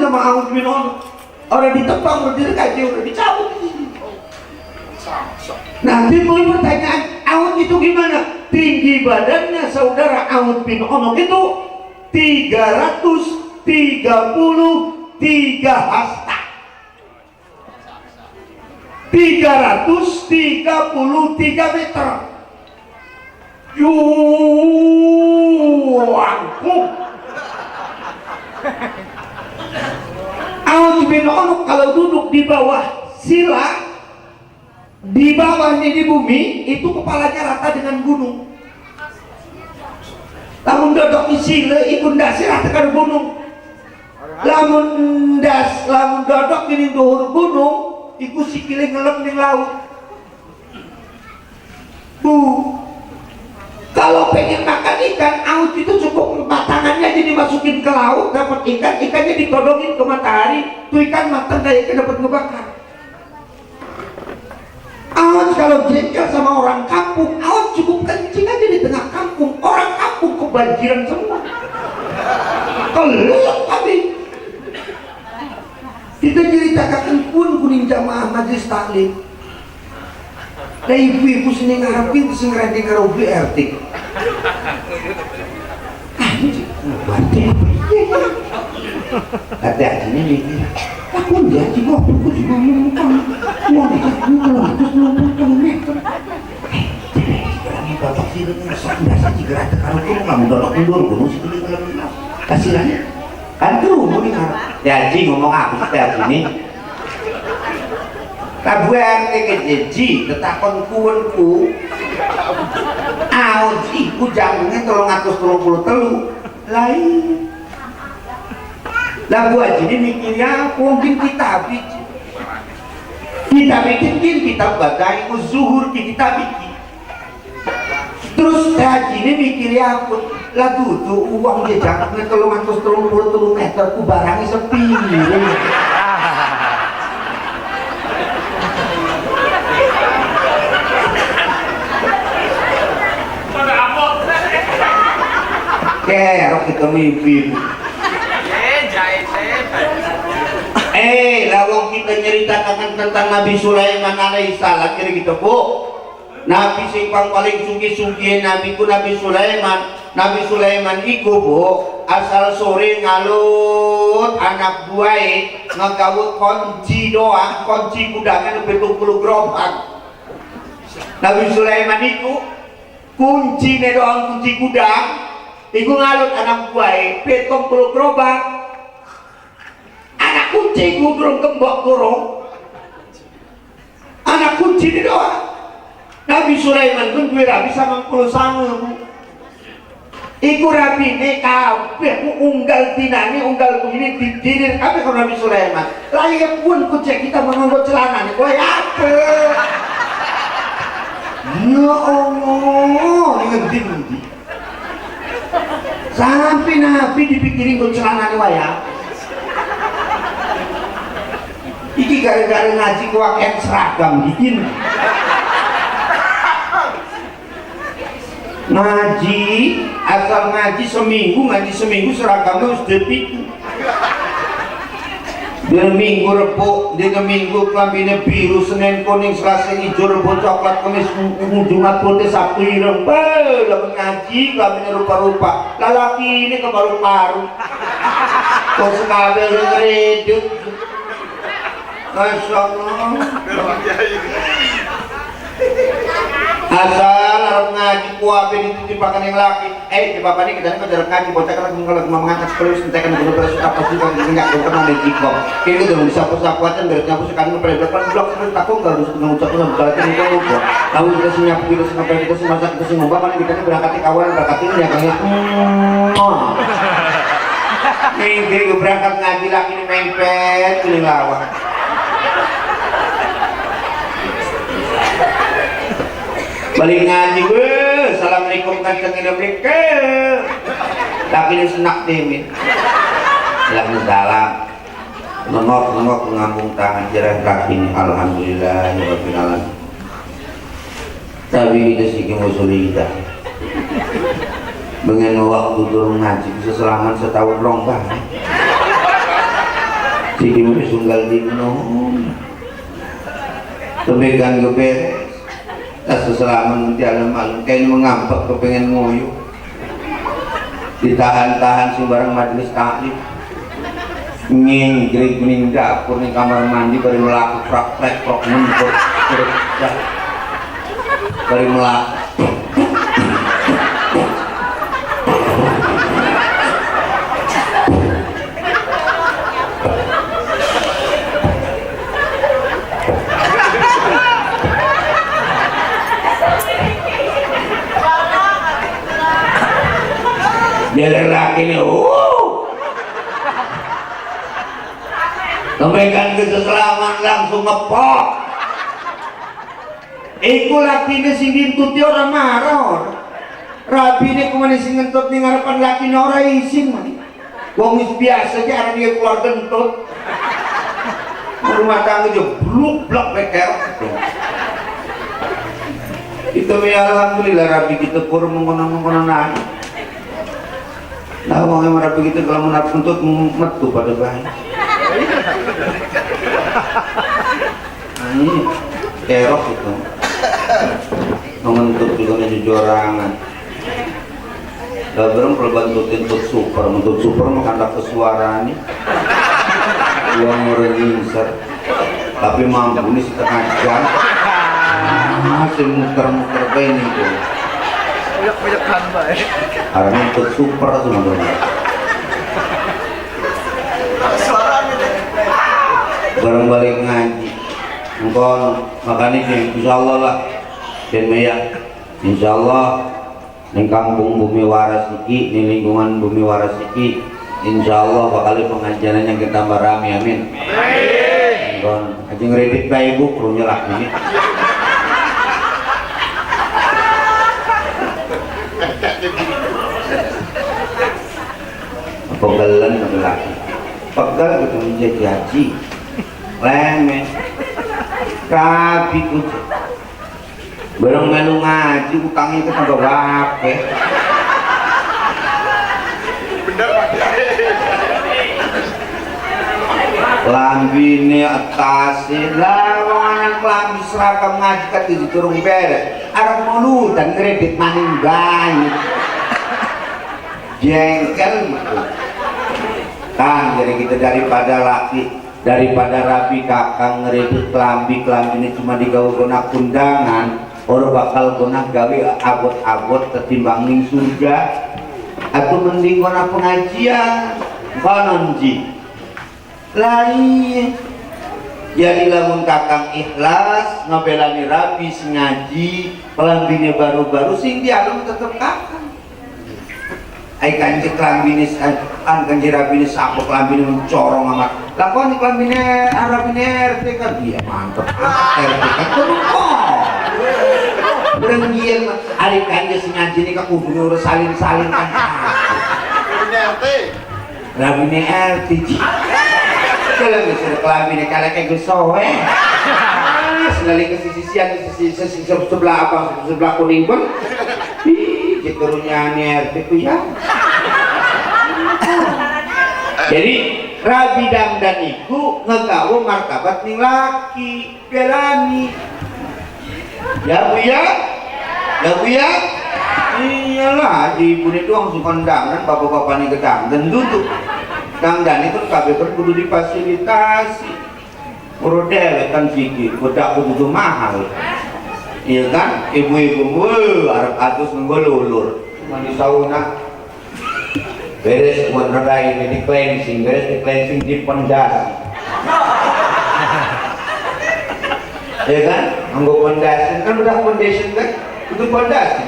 sama Auj bin Onok. Orang ditebang berdiri kaji udah dicabut. Nah timbul pertanyaan, Auj itu gimana? Tinggi badannya saudara Auj bin Onok itu 333 hasta. 333 meter. Yuangku Auj bin Onok kalau duduk di bawah sila, di bawahnya di bumi itu kepalanya rata dengan gunung. Lamun dodok sila itu ndase rata dengan gunung. Lamun dodok ini dhuwur gunung iku sikile ngelem ning laut. Bu, kalau pengen makan ikan, Auj itu cukup 4 tangannya aja dimasukin ke laut, dapat ikan, ikannya ditodongin ke matahari, tuh ikan matang kayak dapat ngebakar. Awat kalau jengkel sama orang kampung, awat cukup kencing aja di tengah kampung. Orang kampung kebanjiran semua. Kelelep kami. Kita ceritakan pun kuning jamaah majelis taklim. Nah ibu-ibu sini ngarepin terus ngerending karo BRT. Anjing, berarti apa iya? Kata hajinya mikir, aku jadi ngobrol juga ngomong mau dikasih kalau aku 90 km. Ini bapak sih ngesak biasa jika ada kalau kamu nggak mendorong mundur gunung sekali kalau kasihannya kan tuh mau nih haji ngomong aku sih haji ini. Kabu RT kejeji tetakon kuwenku aut iku jangungnya 333 lain lah Bu Haji ini mikirnya mungkin kita bikin kita baca itu zuhur kita bikin terus Haji ini mikirnya aku lah tuh uang dia jangkungnya 333 meter ku barangnya sepi kerok kita mimpi lawang kita nyeritakan tentang Nabi Sulaiman alaihissalam kira gitu Bu Nabi singpang paling sugi-sugi Nabi ku Nabi Sulaiman iku Bu asal sore ngalut anak buai ngagawe kunci doang kunci kudangan 70 gerobak Nabi Sulaiman iku kunci doang kunci gudang iku ngalut anak buai 70 gerobak anak kunci iku durung kembok durung anak kunci ini doang Nabi Sulaiman pun duwe rabi 99 iku rabine kabeh unggal dinane unggal ini didirir kabeh karo Nabi Sulaiman layak pun kucek kita menunggu celana nih kowe apa ya Allah ini ngendi sampai Nabi dipikirin gue celana nih waya iki gara-gara ngaji kuaken seragam bikin ngaji asal ngaji seminggu seragamnya harus depiku dia minggu Rebo, dia minggu kelambine biru, Senin kuning, Selasa hijau, Rebo coklat, Kamis Jumat putih, Sabtu ireng. Dapat ngaji kelambine rupa-rupa. Lalaki ini ke paru-paru. Kok sekali ngereduk. Masya Allah. Asal harap ngaji kuape ditimpakan yang laki. Di bapak ini kita jarang ngaji bocah kan kalau mengangkat sekolah sentekan guna beres apa sih kalau enggak pernah ada jikok. Kini udah disapu-sapuatan dari nyapu sekarang pada depan blok seperti takung kalau harus mengucapkan sama balatin itu lupa. Lalu kita senyapu kita sampai kita semasak kita semua kan kita berangkat kawan berangkat ini ya kayak mimpi gue berangkat ngaji laki ini mempet kuning lawak. Balik ngaji gue, assalamualaikum kancang Indonesia. Laki ini senak timin. Salam. Nengok ngambung tangan jerah kaki ini. Alhamdulillah ya Rabbil alamin. Tapi kita sih musuli kita. Mengenai waktu turun ngaji bisa selamat setahun rongkah. Siki mesti sunggal dino. Temekan gue beres. Seselaman nanti ada malam kayaknya mengampak kepengen ngoyo ditahan-tahan sembarang majelis taklim ngingkrik kuning dapur nih kamar mandi baru melaku praktek prok nempel baru melaku dia laki ini sampaikan keselaman langsung ngepok iku laki ini sing dintuti orang marah rabi ini kemana sing ngentut nih ngarepan laki ini orang isin wong biasa aja orang dia keluar gentut rumah tangga aja bluk-blok beker Itu ya alhamdulillah rapi kita pur mengkonon nang. Nah, wong yang rapi kita kalau menap untuk metu pada bayi. Nah, ini kerok itu. Mengentuk juga menjujurangan. Dalam kalau bantuin untuk super makan dapat suara nih. Uang orang insert. Tapi mampu nih setengah jam. Masih muter-muter kayak ini tuh.
Banyak-banyakan baik.
Karena untuk super semua dong.
Suaranya deh.
Barang balik ngaji. Engkau makanya insya Allah lah. Dan Maya, insya Allah di kampung Bumi Waras iki, di lingkungan Bumi Waras iki, insya Allah bakal pengajaran yang kita tambah rame, amin. Engkau aja ngeredit bayi ibu, krunya lah ini. Pegalan laki, pegal gitu menjadi haji, lemen, rapi kucing. Barang melu ngaji utangnya itu tambah wape. Lambine atase lah wong anak lambi seragam ngaji kan diturung beres. Arep mulutan kredit maning bayi. Jengkel gitu. Kan jadi kita daripada rapi kakang ngeredit kelambi ini cuma digawe guna kundangan. Orang bakal guna gawe abot-abot ketimbang ning surga atau mending guna pengajian konon ji lain. Jadi lamun kakang ikhlas ngabelani rapi sing ngaji kelambine baru-baru sing dialum tetep kakang. Ai kanji kelambine kan kanji rapine sapok kelambine corong amat. Lah kon kelambine arabine RT kan dia mantep. RT kan kok. Berenggian ari kanji sing ngaji nika kudu salin-salin kan.
RT.
Rabine RT. Kalau bisa kelambine kalek gesowe. Sekali ke sisi sebelah apa sebelah kuning pun. Keturunya RT ku ya. Jadi Rabi Damdan iku ngegawa martabat ning laki belani. Ya Bu ya? Ya Bu ya? Iyalah di ibu itu langsung kondangan bapak-bapak nih kedangdan duduk. Dangdan itu kabeh kudu difasilitasi. Brodel kan siki, budak kudu mahal. Iya kan, ibu-ibu arep atus nggolulur mandi sauna beres buat ngerai di cleansing, beres di cleansing di pondasi. Ya kan, nganggo pondasi kan udah foundation kan, itu pondasi.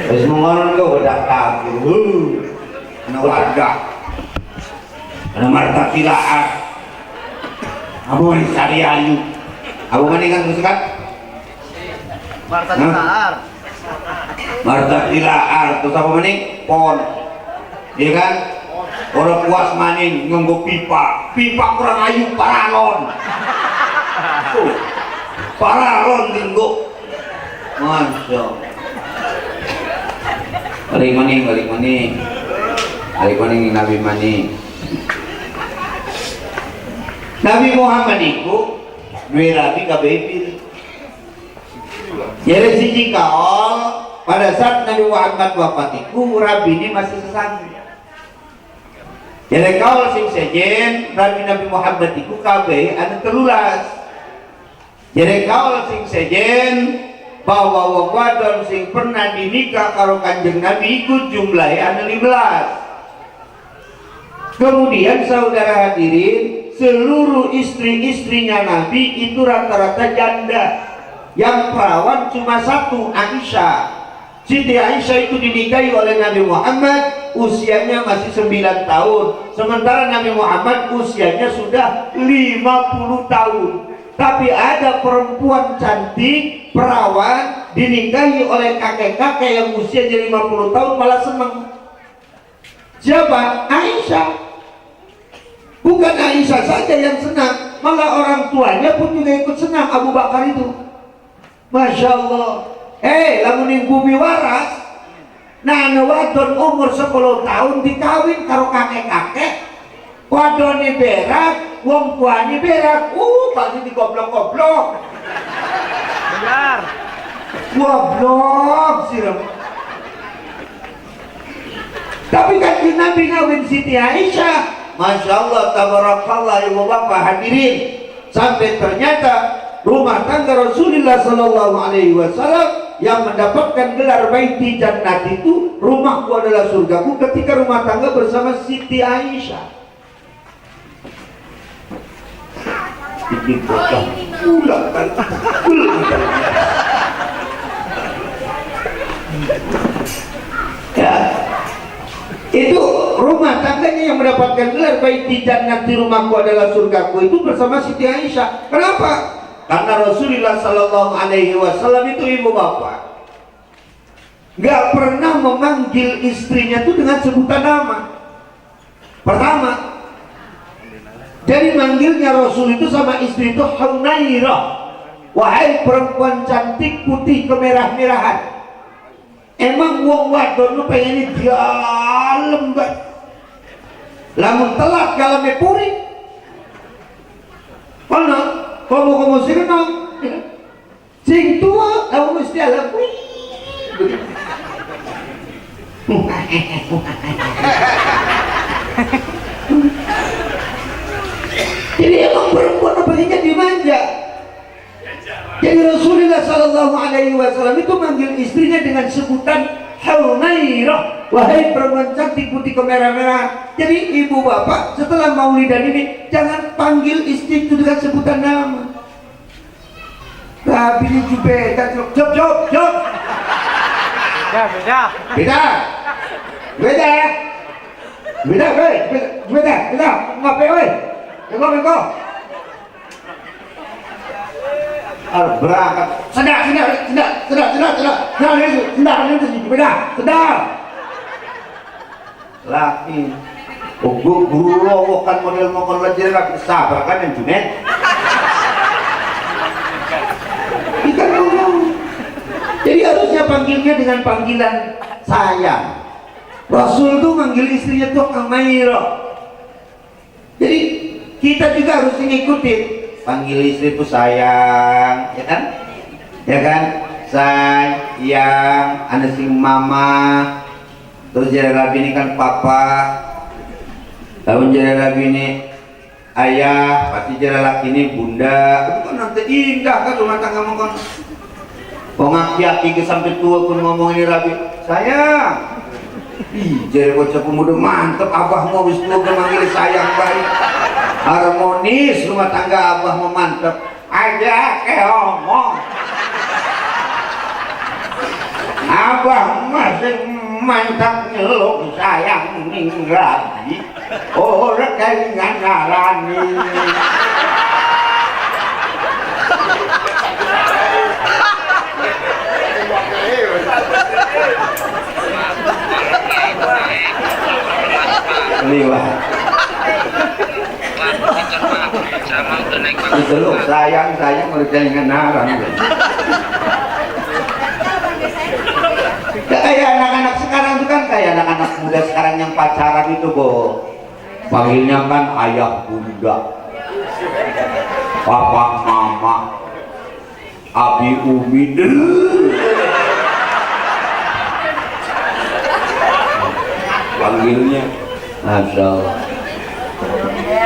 Terus mengonon kau udah kabur, ana warga, ana marta tilaar, abu mani sari ayu, abu mani kan kan.
Marta Tilaar.
Marta Tilaar terus apa maning pon. Iya kan? Orang puas maning nganggo pipa. Pipa kurang ayu paralon. Tuh. Paralon tinggo. Masya. Balik maning Nabi maning. Nabi Muhammad itu dua rabi kabeh pilih. Jadi siji kaol pada saat Nabi Muhammad wafat itu Rabi ini masih sesanggup. Jadi kaol sing sejen Rabi Nabi Muhammad itu kabeh anu 13. Jadi kaol sing sejen bahwa wong wadon sing pernah dinikah karo Kanjeng Nabi itu jumlahnya anu 15. Kemudian saudara hadirin, seluruh istri-istrinya Nabi itu rata-rata janda. Yang perawan cuma satu, Aisyah. Siti Aisyah itu dinikahi oleh Nabi Muhammad usianya masih 9 tahun. Sementara Nabi Muhammad usianya sudah 50 tahun. Tapi ada perempuan cantik, perawan, dinikahi oleh kakek-kakek yang usianya 50 tahun malah senang. Siapa? Aisyah. Bukan Aisyah saja yang senang, malah orang tuanya pun juga ikut senang. Abu Bakar itu Masya Allah, lamun ning bumi waras nah wadon umur 10 tahun dikawin karo kakek-kakek wadone berak wong tuane berak pasti digoblok-goblok
Benar.
goblok sirem. Tapi kan Nabi ngawin Siti Aisyah, Masya Allah, tabarakallah, ibu bapak hadirin, sampai ternyata rumah tangga Rasulullah Sallallahu Alaihi Wasallam yang mendapatkan gelar Baiti Jannat itu, rumahku adalah surgaku, ketika rumah tangga bersama Siti Aisyah. Ini bocah ulang kan, ya. Itu rumah tangganya yang mendapatkan gelar Baiti Jannat, di rumahku adalah surgaku itu bersama Siti Aisyah. Kenapa? Karena Rasulullah Sallallahu Alaihi Wasallam itu ibu bapak nggak pernah memanggil istrinya itu dengan sebutan nama. Pertama, dari manggilnya Rasul itu sama istri itu Hunairah, wahai perempuan cantik putih kemerah-merahan. Emang wong wadon lu pengen dalem banget. Lamun telat galame puri. Kono, komo sing nang. Sing tua lamun mesti alam. Jadi emang perempuan pengennya dimanja. Jadi Rasulullah Sallallahu Alaihi Wasallam itu manggil istrinya dengan sebutan Hunairah, wahai perempuan cantik putih kemerah-merahan. Jadi ibu bapak setelah maulidan ini jangan panggil istri itu dengan sebutan nama. Tapi ini beda, job. Beda. Ngapain, weh? Bengko. Berangkat. Sedar. Laki. Guru kan model ngomong belajar lagi sabar kan yang Junet. Ikan ngomong. Jadi harusnya panggilnya dengan panggilan sayang. Rasul tuh manggil istrinya tuh Hunairah. Jadi kita juga harus ngikutin. Panggil istri itu sayang, ya kan? Ya kan? Sayang, anda sing mama. Terus jadi rabi ini kan papa. Lalu jadi rabi ini ayah, pasti jadi laki ini bunda. Itu kan nanti indah kan rumah tangga ngomong. Kok ngaki-aki ke sampai tua pun ngomong ini rabi. Sayang. Ih, jadi bocah pemuda mantep, abah mau wis tua manggil sayang baik. Harmonis rumah tangga abah memantep aja ngomong. Abah masih mantap ngeluk sayang ning rabi orang kalingan ngarani. Liwat itu loh sayang ngerjain narang. Kayak anak-anak sekarang itu kan kayak anak-anak muda sekarang yang pacaran itu panggilnya kan ayah bunda, papa mama, abi umi. Panggilnya Masya Allah.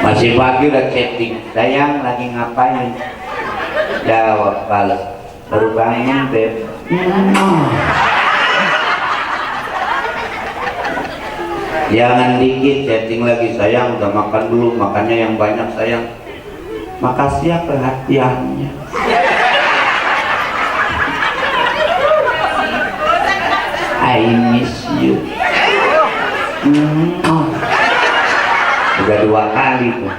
Masih pagi udah chatting, sayang lagi ngapain? Jawab balas, baru bangun beb. Jangan dikit chatting lagi, sayang udah makan belum? Makannya yang banyak sayang. Makasih ya perhatiannya. I miss you. Udah 2 kali tuh.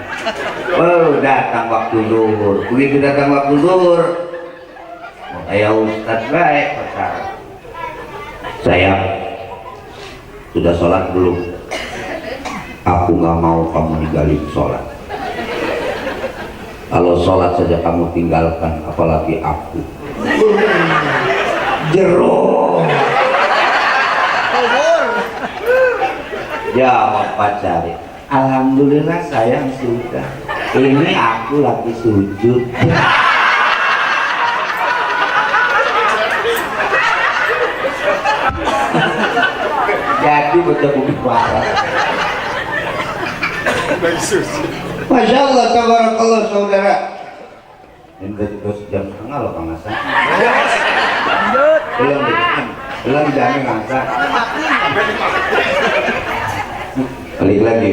Oh, datang waktu zuhur. Begitu datang waktu zuhur, kayak Ustadz baik pacaran. Sayang, sudah sholat belum? Aku nggak mau kamu ninggalin sholat. Kalau sholat saja kamu tinggalkan, apalagi aku. Jeruk.
Kubur.
Jawab pacarnya, alhamdulillah sayang sudah. Ini aku lagi sujud. Jadi betul bumi parah. Masya Allah, tabarakallah saudara. Ini udah jam setengah loh Kang Hasan.
Lanjut.
Belum jamin Kang Hasan. Balik lagi.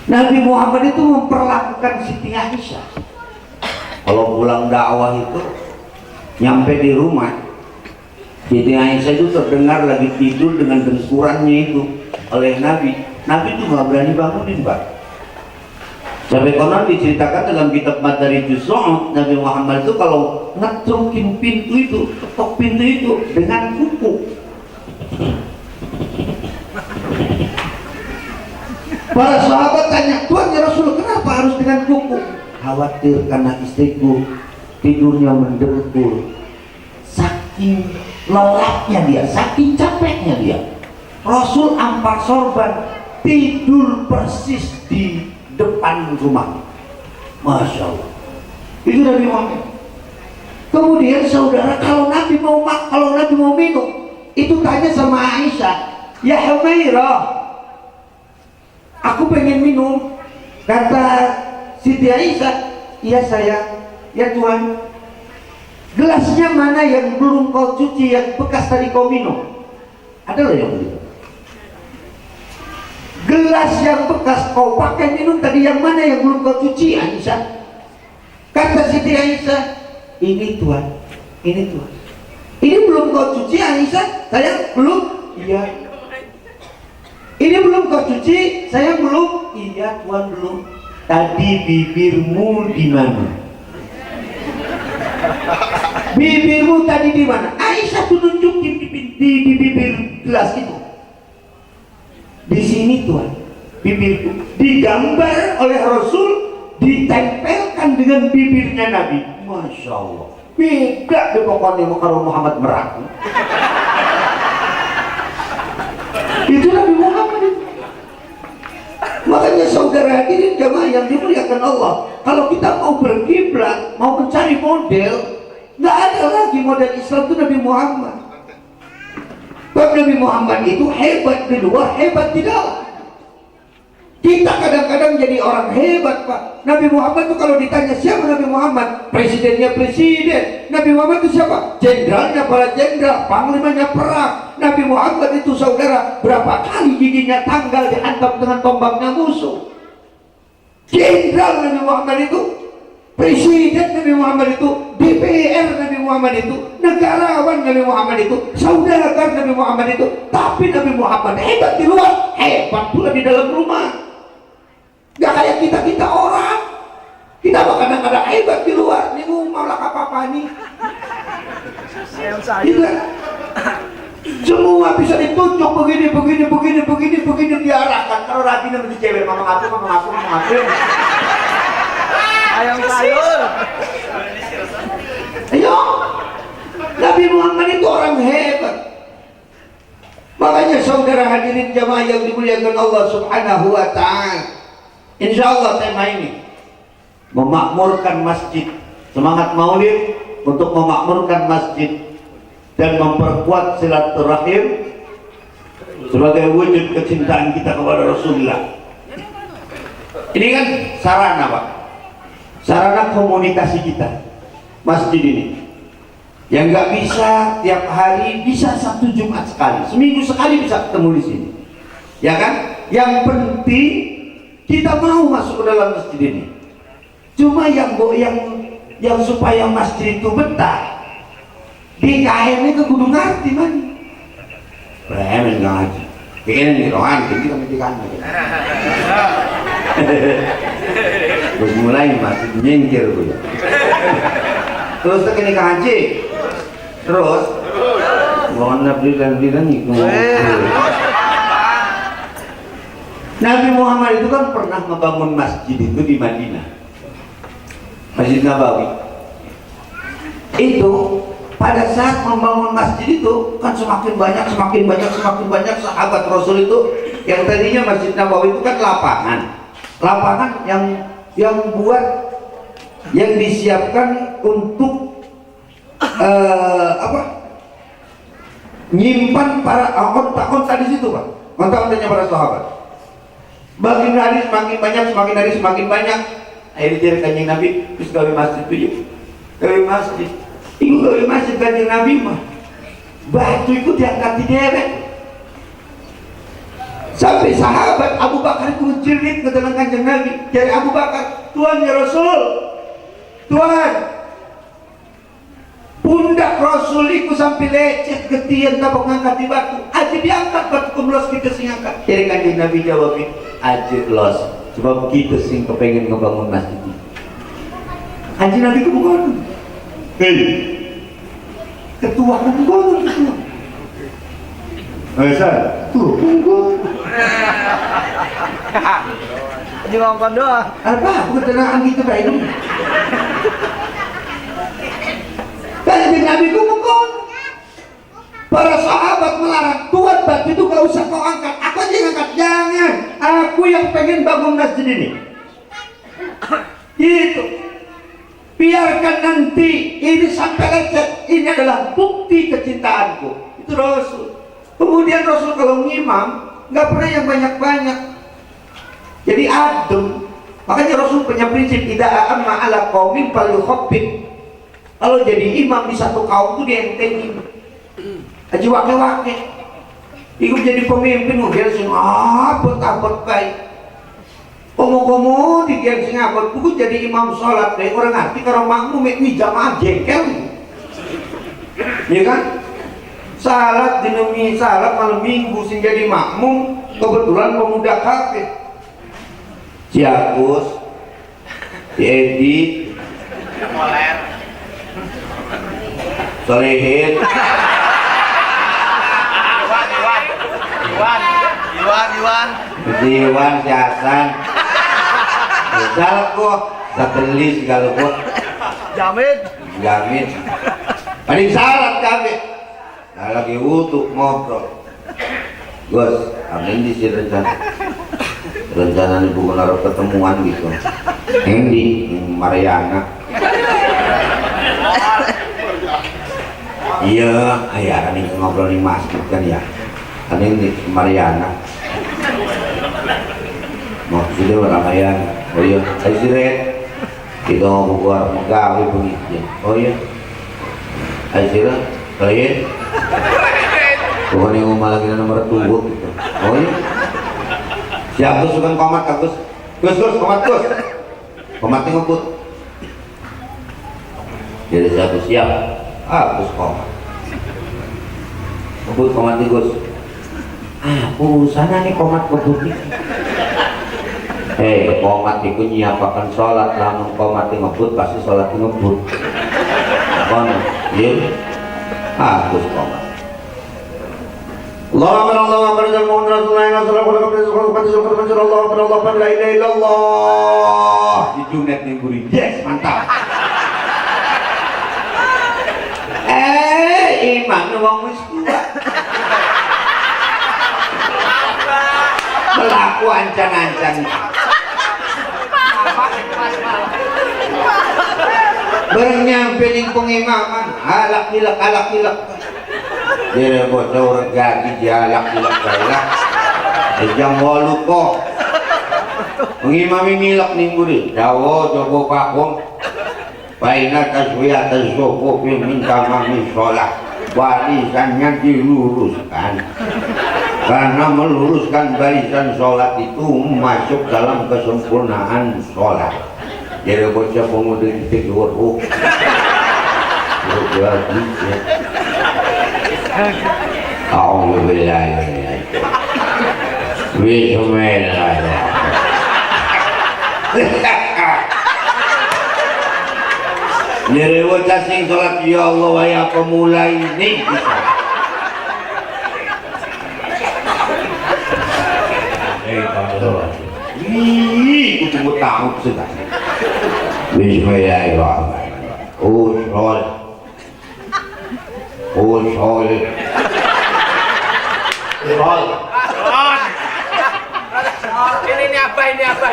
Nabi Muhammad itu memperlakukan Siti Aisyah. Kalau pulang dakwah itu nyampe di rumah, Siti Aisyah itu terdengar lagi tidur dengan dengkurannya itu oleh Nabi. Nabi itu nggak berani bangunin, Pak. Sampai konon diceritakan dalam kitab Madarijus Su'ud, Nabi Muhammad itu kalau ngetrukin pintu itu, ketok pintu itu dengan kuku. Para sahabat tanya, Tuhan ya Rasul, kenapa harus dengan kuku? Khawatir karena istriku tidurnya mendengkur. Saking lelapnya dia, saking capeknya dia. Rasul ampar sorban, tidur persis di depan rumah. Masya Allah. Itu Nabi Muhammad. Kemudian saudara, kalau Nabi mau minum, itu tanya sama Aisyah, ya Humairah, aku pengen minum. Kata Siti Aisyah, iya sayang, ya Tuhan, gelasnya mana yang belum kau cuci, yang bekas tadi kau minum? Ada loh yang begitu. Gelas yang bekas kau pakai minum tadi yang mana yang belum kau cuci, Aisyah? Kata Siti Aisyah, ini Tuhan, ini Tuhan. Ini belum kau cuci, Aisyah? Sayang, belum? Iya. Ini belum kau cuci, sayang, belum? Iya Tuhan, belum. Tadi bibirmu di mana? Bibirmu tadi di mana? Aisyah tuh nunjukin di bibir gelas itu. Di sini Tuhan, bibirku digambar oleh Rasul, ditempelkan dengan bibirnya Nabi. Masya Allah, beda deh pokoknya kalau Muhammad meraku. Itu Nabi Muhammad itu. Makanya saudara hadirin jamaah yang dimuliakan Allah, kalau kita mau berkiblat, mau mencari model, nggak ada lagi model Islam itu Nabi Muhammad. Sebab Nabi Muhammad itu hebat di luar, hebat di dalam. Kita kadang-kadang jadi orang hebat, Pak. Nabi Muhammad itu kalau ditanya siapa Nabi Muhammad, presidennya presiden. Nabi Muhammad itu siapa? Jenderalnya para jenderal, panglimanya perang. Nabi Muhammad itu saudara, berapa kali giginya tanggal dihantam dengan tombaknya musuh. Jenderal Nabi Muhammad itu, presiden Nabi Muhammad itu, DPR Nabi Muhammad itu, negarawan Nabi Muhammad itu, saudagar Nabi Muhammad itu. Tapi Nabi Muhammad hebat di luar, hebat pula di dalam rumah. Gak kayak kita orang. Kita kadang-kadang hebat di luar, di rumah lah apa-apa nih. Semua bisa ditunjuk begini diarahkan. Kalau rapi nanti cewek, mama ngaku.
Ayam sayur.
Ayo, Nabi Muhammad itu orang hebat. Makanya saudara hadirin jamaah yang dimuliakan Allah Subhanahu wa Ta'ala, insya Allah tema ini memakmurkan masjid, semangat maulid untuk memakmurkan masjid dan memperkuat silaturahim sebagai wujud kecintaan kita kepada Rasulullah. Ini kan sarana, Pak, sarana komunikasi kita. Masjid ini yang nggak bisa tiap hari, bisa Sabtu Jumat sekali, seminggu sekali bisa ketemu di sini, ya kan? Yang penting kita mau masuk ke dalam masjid ini. Cuma yang supaya masjid itu betah, di KM ke kudu ngerti man. Bremen nggak ngaji, ini rohan, kita mendikan. Terus mulai masih nyengir gue. Terus teknik haji, terus mana bilang ikut. Nabi Muhammad itu kan pernah membangun masjid itu di Madinah, Masjid Nabawi. Itu pada saat membangun masjid itu kan semakin banyak sahabat Rasul itu. Yang tadinya Masjid Nabawi itu kan lapangan yang yang disiapkan untuk nyimpan para onta di situ, Pak. Onta-ontanya para sahabat. Makin hari semakin banyak. Akhirnya jadi Kanjeng Nabi terus gawe masjid itu. Gawe masjid. Iku gawe masjid Kanjeng Nabi mah. Batu itu diangkat di deret. Sampai sahabat Abu Bakar itu menjerit ke dalam Kanjeng Nabi. Dari Abu Bakar, Tuhan ya Rasul, Tuhan, pundak Rasul itu sampai lecet ketian tak ngangkat di batu. Aja diangkat batu kemelos kita sing angkat. Dari Kanjeng Nabi jawabin, aja los, sebab kita sing kepengen ngebangun masjid ini. Aja Nabi kebangun. Ketua kebangun ketua. Masa tuh kebangun.
Ngomong doang.
Apa? Ketenangan gitu kayak ini. Kanjeng Nabi kebangun. Para sahabat melarang, Tuhan batu itu gak usah kau angkat. Aku aja yang angkat. Jangan. Aku yang pengen bangun masjid ini. Gitu. Biarkan nanti ini sampai lecet. Ini adalah bukti kecintaanku. Itu Rasul. Kemudian Rasul kalau ngimam nggak pernah yang banyak-banyak. Jadi adem. Makanya Rasul punya prinsip tidak amma ala qaumin falyukhaffif. Kalau jadi imam di satu kaum itu dientengin. Aja wake-wake. Ikut jadi pemimpin mungkin sing abot-abot baik. Omong-omong di kian sing abot, buku jadi imam sholat deh orang ngerti kalau makmum ini jamaah jengkel. Ya kan? Salat dinami salat malam minggu sing jadi makmum kebetulan pemuda kafe. Si Agus, si Edi, Solehin, Iwan, si Hasan. Salah kok, satelis kalau kok. Jamin. Paling salat kami. Nah, lagi wudu ngobrol. Gus, amin di sini rencana ibu menaruh ketemuan gitu. Ini Mariana. Iya, ayah ini ngobrol di masjid kan ya. Ini Mariana. Maksudnya orang kaya, oh iya, ayo siret, kita mau buat megawe begitu. Oh iya, ayo siret, kalian, bukan yang ngomong lagi nomor 2 gitu. Oh iya, siap tuh suka komat Gus, komat Gus, komatnya ngebut. Jadi siap, Gus komat, ngebut komatnya Gus. Sana nih komat ngebut nih. Komat itu nyiapakan sholat, lamun komat ngebut pasti sholat ngebut. Kon, iya, Gus komat. Allah di Junet nih gurih, yes mantap. Iman wong wis kuat. Melaku ancang-ancang. Bareng nyampe ning pengimaman, alak nilak. Dia bocah orang gaji jalak nilak. Jam 8 kok. Pengimami nilak ning guri. Dawo jogo pakum. Baina taswiyah tasawuf minta mami sholat. Barisannya diluruskan. Karena meluruskan barisan sholat itu masuk dalam kesempurnaan sholat. Jadi bocah pemuda titik wuruk lagi ya. Alhamdulillah. Bismillah. Jadi bocah sing sholat ya Allah ya pemula ini Ih, tunggu tahu sudah. Bismillahirrahmanirrahim. usul
Ini apa?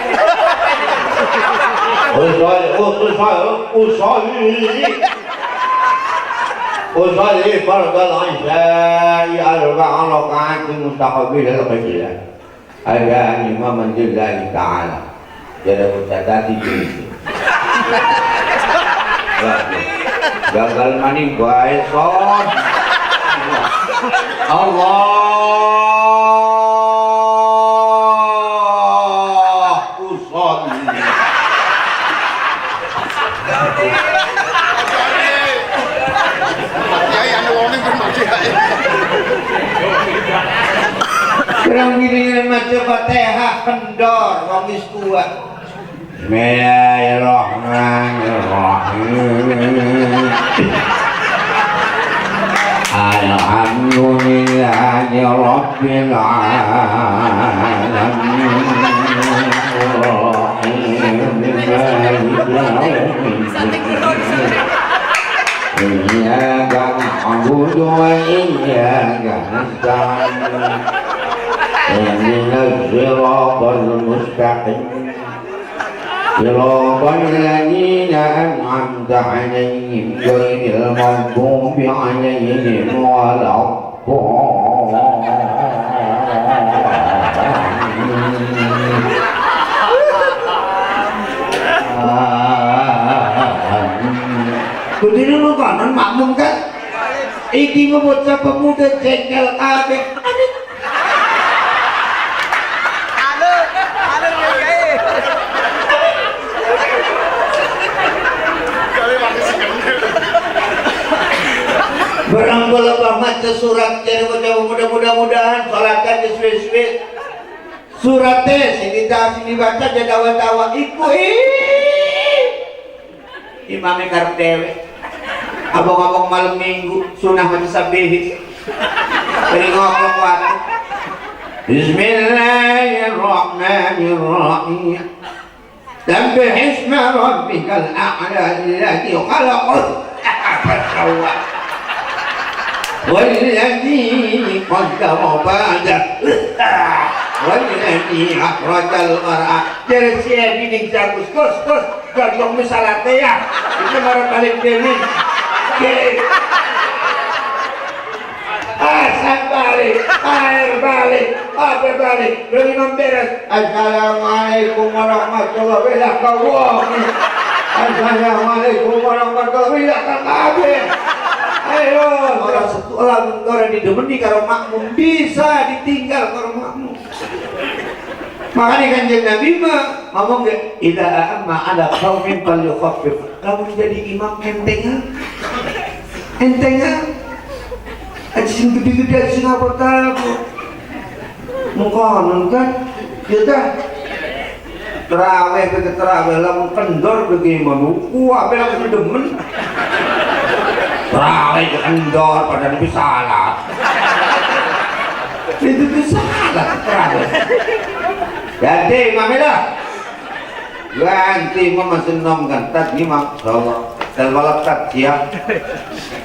usul farqal isya'i arba'an raka'atin mustaqbilah al-qiblah ada imam lillahi ta'ala jadi bercadati itu gagal maning bae son Allah usolli
Kiai anu wong bener kiai.
kurang gini macam Fatihah kendor wong wis tua. Bismillahirrahmanirrahim. Alhamdulillahi rabbil alamin. Iyyaka na'budu wa iyyaka nasta'in. Ihdinas siratal mustaqim. Siratal ladzina an'amta 'alaihim ghairil maghdubi 'alaihim waladdallin. Kudune lu kanan makmum kan? Iki bocah pemuda jengkel kabeh. Barang bola baca surat jadi mudah-mudahan sholatkan sesuai suratnya sini baca jadi tawa-tawa iku imamnya kartewe abang-abang malam minggu sunah baca sabihi beri ngoklok waktu Bismillahirrahmanirrahim Sabbih isma rabbikal a'la alladhi khalaqah fasawwa والذي قدر فهدى والذي أخرج المرعى jadi saya bining jagus kus gagong misalnya ya itu marah balik demin asal balik air balik apa balik dari memberes Assalamualaikum warahmatullahi wabarakatuh Assalamualaikum warahmatullahi wabarakatuh. Ayo, orang sekolah orang didemeni karo makmum bisa ditinggal karo makmum. Makanya Kanjeng Nabi mah ngomong ke idza amma ada qaumin falyukhaffif. Kamu jadi imam entengan. Aja sing gede-gede sing apa tahu. Mungkin kan kita terawih ke terawih lamun kendor bagi imam. Apa yang demen? Terawih ke kendor pada lebih salah. Itu salah terawih. Jadi mamilah ganti mama senam kan tadi mak Allah terbalap tak siap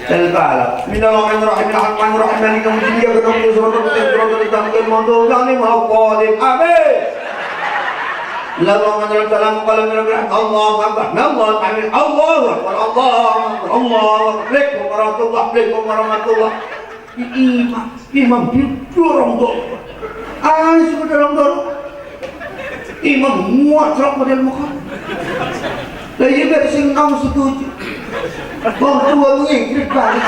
terbalap Bismillahirrahmanirrahim Alhamdulillahirrahim Maliki yaumiddin Iyyaka na'budu wa iyyaka nasta'in Ihdinas siratal mustaqim amin Bismillahirrahmanirrahim Allahu akbar Allahu akbar Allahu akbar Allahu akbar Assalamualaikum warahmatullahi imam didorong sudah dorong imam muat serap model muka lah iya biar sing kamu setuju bang tua mengikrit balik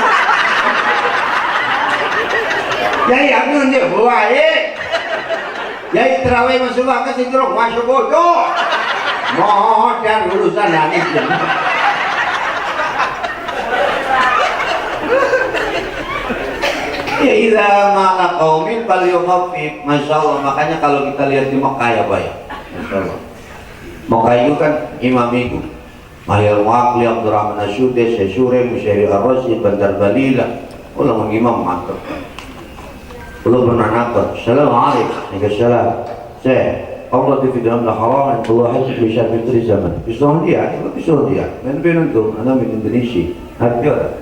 yai aku nanti baik yai terawih masuk akal sing dorong masuk bodoh dan urusan nangis ya idza ma'a qaumin falyukhaffif. Masyaallah, makanya kalau kita lihat di Mekah ya Pak ya. Masyaallah. Mekah itu kan imam itu Mahir Waqli Abdurrahman Asyude Syekh Musyari Ar-Rasyid Bandar Balila ulama imam mantap. Belum pernah nakal. Assalamualaikum. Waalaikumsalam. Allah di dalam haram Allah haji bisa fitri zaman. Bisa dia. Men penonton anak Indonesia. Hati orang.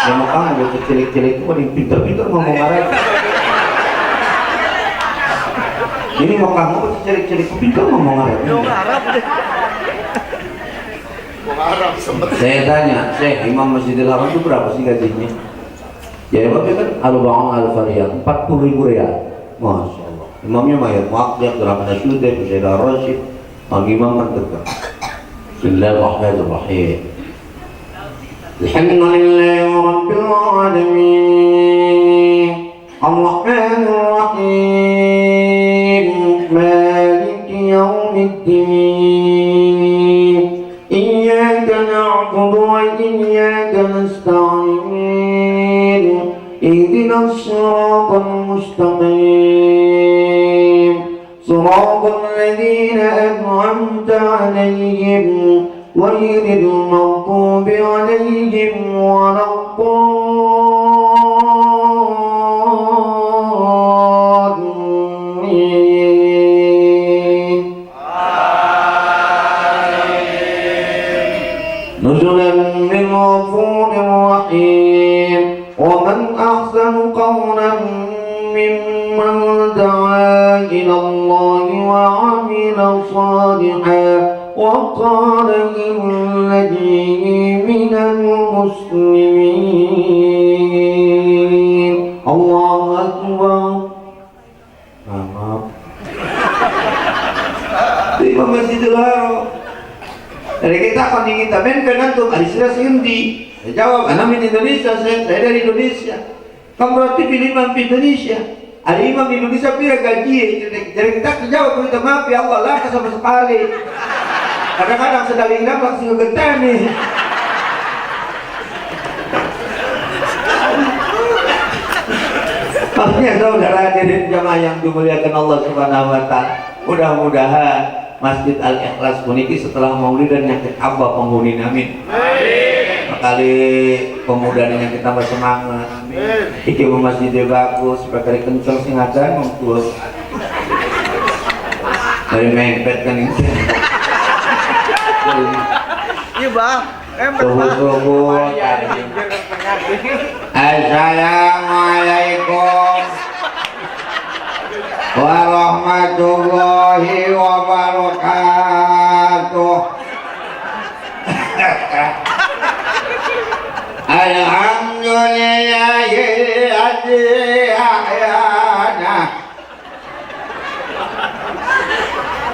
Yang mau kamu bocah cilik-cilik itu paling pinter-pinter ngomong Arab. Ini mau kamu bocah cilik-cilik pinter ngomong Arab.
Arab sempet.
Saya tanya, Imam Masjidil Haram itu berapa sih gajinya? Jawabnya kan Al-Ba'an Al-Fariyah 40.000 riyal. Masya Allah. Imamnya Mayat Mu'aqdah, Rahman Asyudah, Sayyidah Rashid. Imam mentegak. Bismillahirrahmanirrahim. Alhamdulillahi Rabbil Alamin Ar-Rahmanir Rahim Maliki Yawmiddin Iyyaka na'budu wa iyyaka nasta'in Ihdinas siratal mustaqim Siratal ladzina an'amta 'alaihim غير المغضوب عليهم ولا الضالين نزلا من غفور رحيم ومن أحسن قولا ممن دعا إلى الله وعمل صالحا وقال إنني من المسلمين الله أكبر. Maaf. Imam Masjidil Haram. Dari kita kan kita menkan antum alisra sindi. Jawab, anak min Indonesia, saya dari Indonesia. Kamu berarti pilih imam Indonesia. Ada imam Indonesia pira gaji. Jadi kita jawab minta maaf ya Allah lah sama sekali. Kadang-kadang sedang ingat langsung ngegetan nih. Makanya saudara hadirin jamaah yang dimuliakan Allah Subhanahu wa Ta'ala, mudah-mudahan Masjid Al-Ikhlas puniki setelah maulid dan nyakit abah penghuni amin. Kali pemuda yang kita bersemangat. Iki masjidnya bagus, sebagai kencang sing ada mengkus. Dari mempet kan ini.
Iya bang,
Subuh-subuh. Assalamualaikum warahmatullahi wabarakatuh. Alhamdulillahilladzi ahyana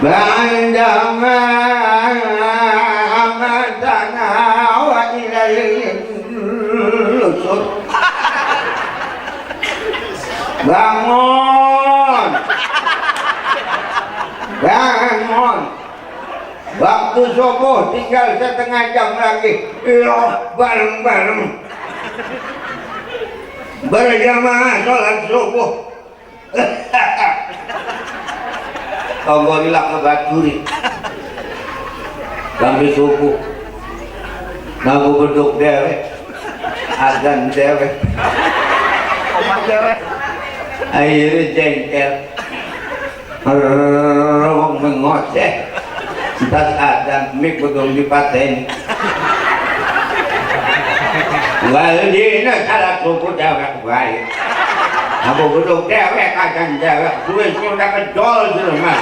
ba'dama amatana wa ilaihin nusur. Bangun, bangun. Waktu subuh tinggal setengah jam lagi. Iya, bareng-bareng berjamaah sholat subuh. Alhamdulillah ngebaturi sampai subuh. Nabu beduk dewek, azan dewek,
omat dewek.
akhirnya jengkel. Rawang mengoceh. Tas azan mik bedung dipaten. Waldina salat subuh dewek baik. Nabu beduk dewek, azan dewek. Duitnya udah kejol semua.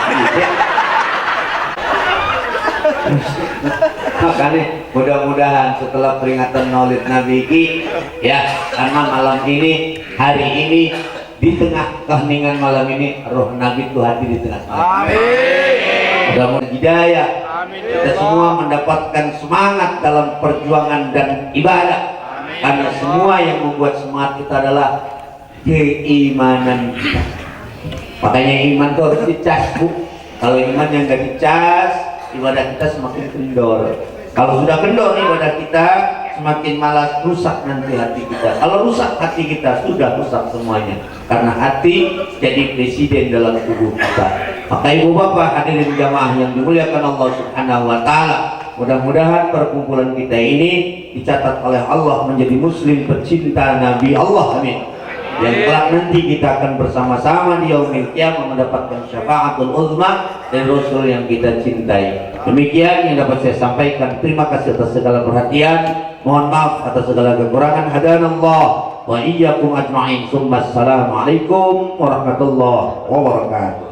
Makanya mudah-mudahan setelah peringatan Maulid Nabi ini, ya, karena malam ini, hari ini, di tengah keheningan malam ini, roh Nabi itu hadir di tengah. Amin. Mudah-mudahan hidayah. Amin. Kita semua mendapatkan semangat dalam perjuangan dan ibadah. Amin. Karena semua yang membuat semangat kita adalah keimanan kita. Makanya iman itu harus dicas, Bu. Kalau iman yang nggak dicas, ibadah kita semakin kendor. Kalau sudah kendor ibadah kita, semakin malas, rusak nanti hati kita. Kalau rusak hati kita, sudah rusak semuanya. Karena hati jadi presiden dalam tubuh kita. Maka ibu bapak hadirin jamaah yang dimuliakan Allah Subhanahu wa Ta'ala, mudah-mudahan perkumpulan kita ini dicatat oleh Allah menjadi muslim pecinta Nabi Allah. Amin. Yang kelak nanti kita akan bersama-sama di yaumil qiyamah mendapatkan syafaatul uzma dari Rasul yang kita cintai. Demikian yang dapat saya sampaikan. Terima kasih atas segala perhatian. Mohon maaf atas segala kekurangan. Hadanallah wa iyyakum ajma'in. Assalamualaikum warahmatullahi wabarakatuh.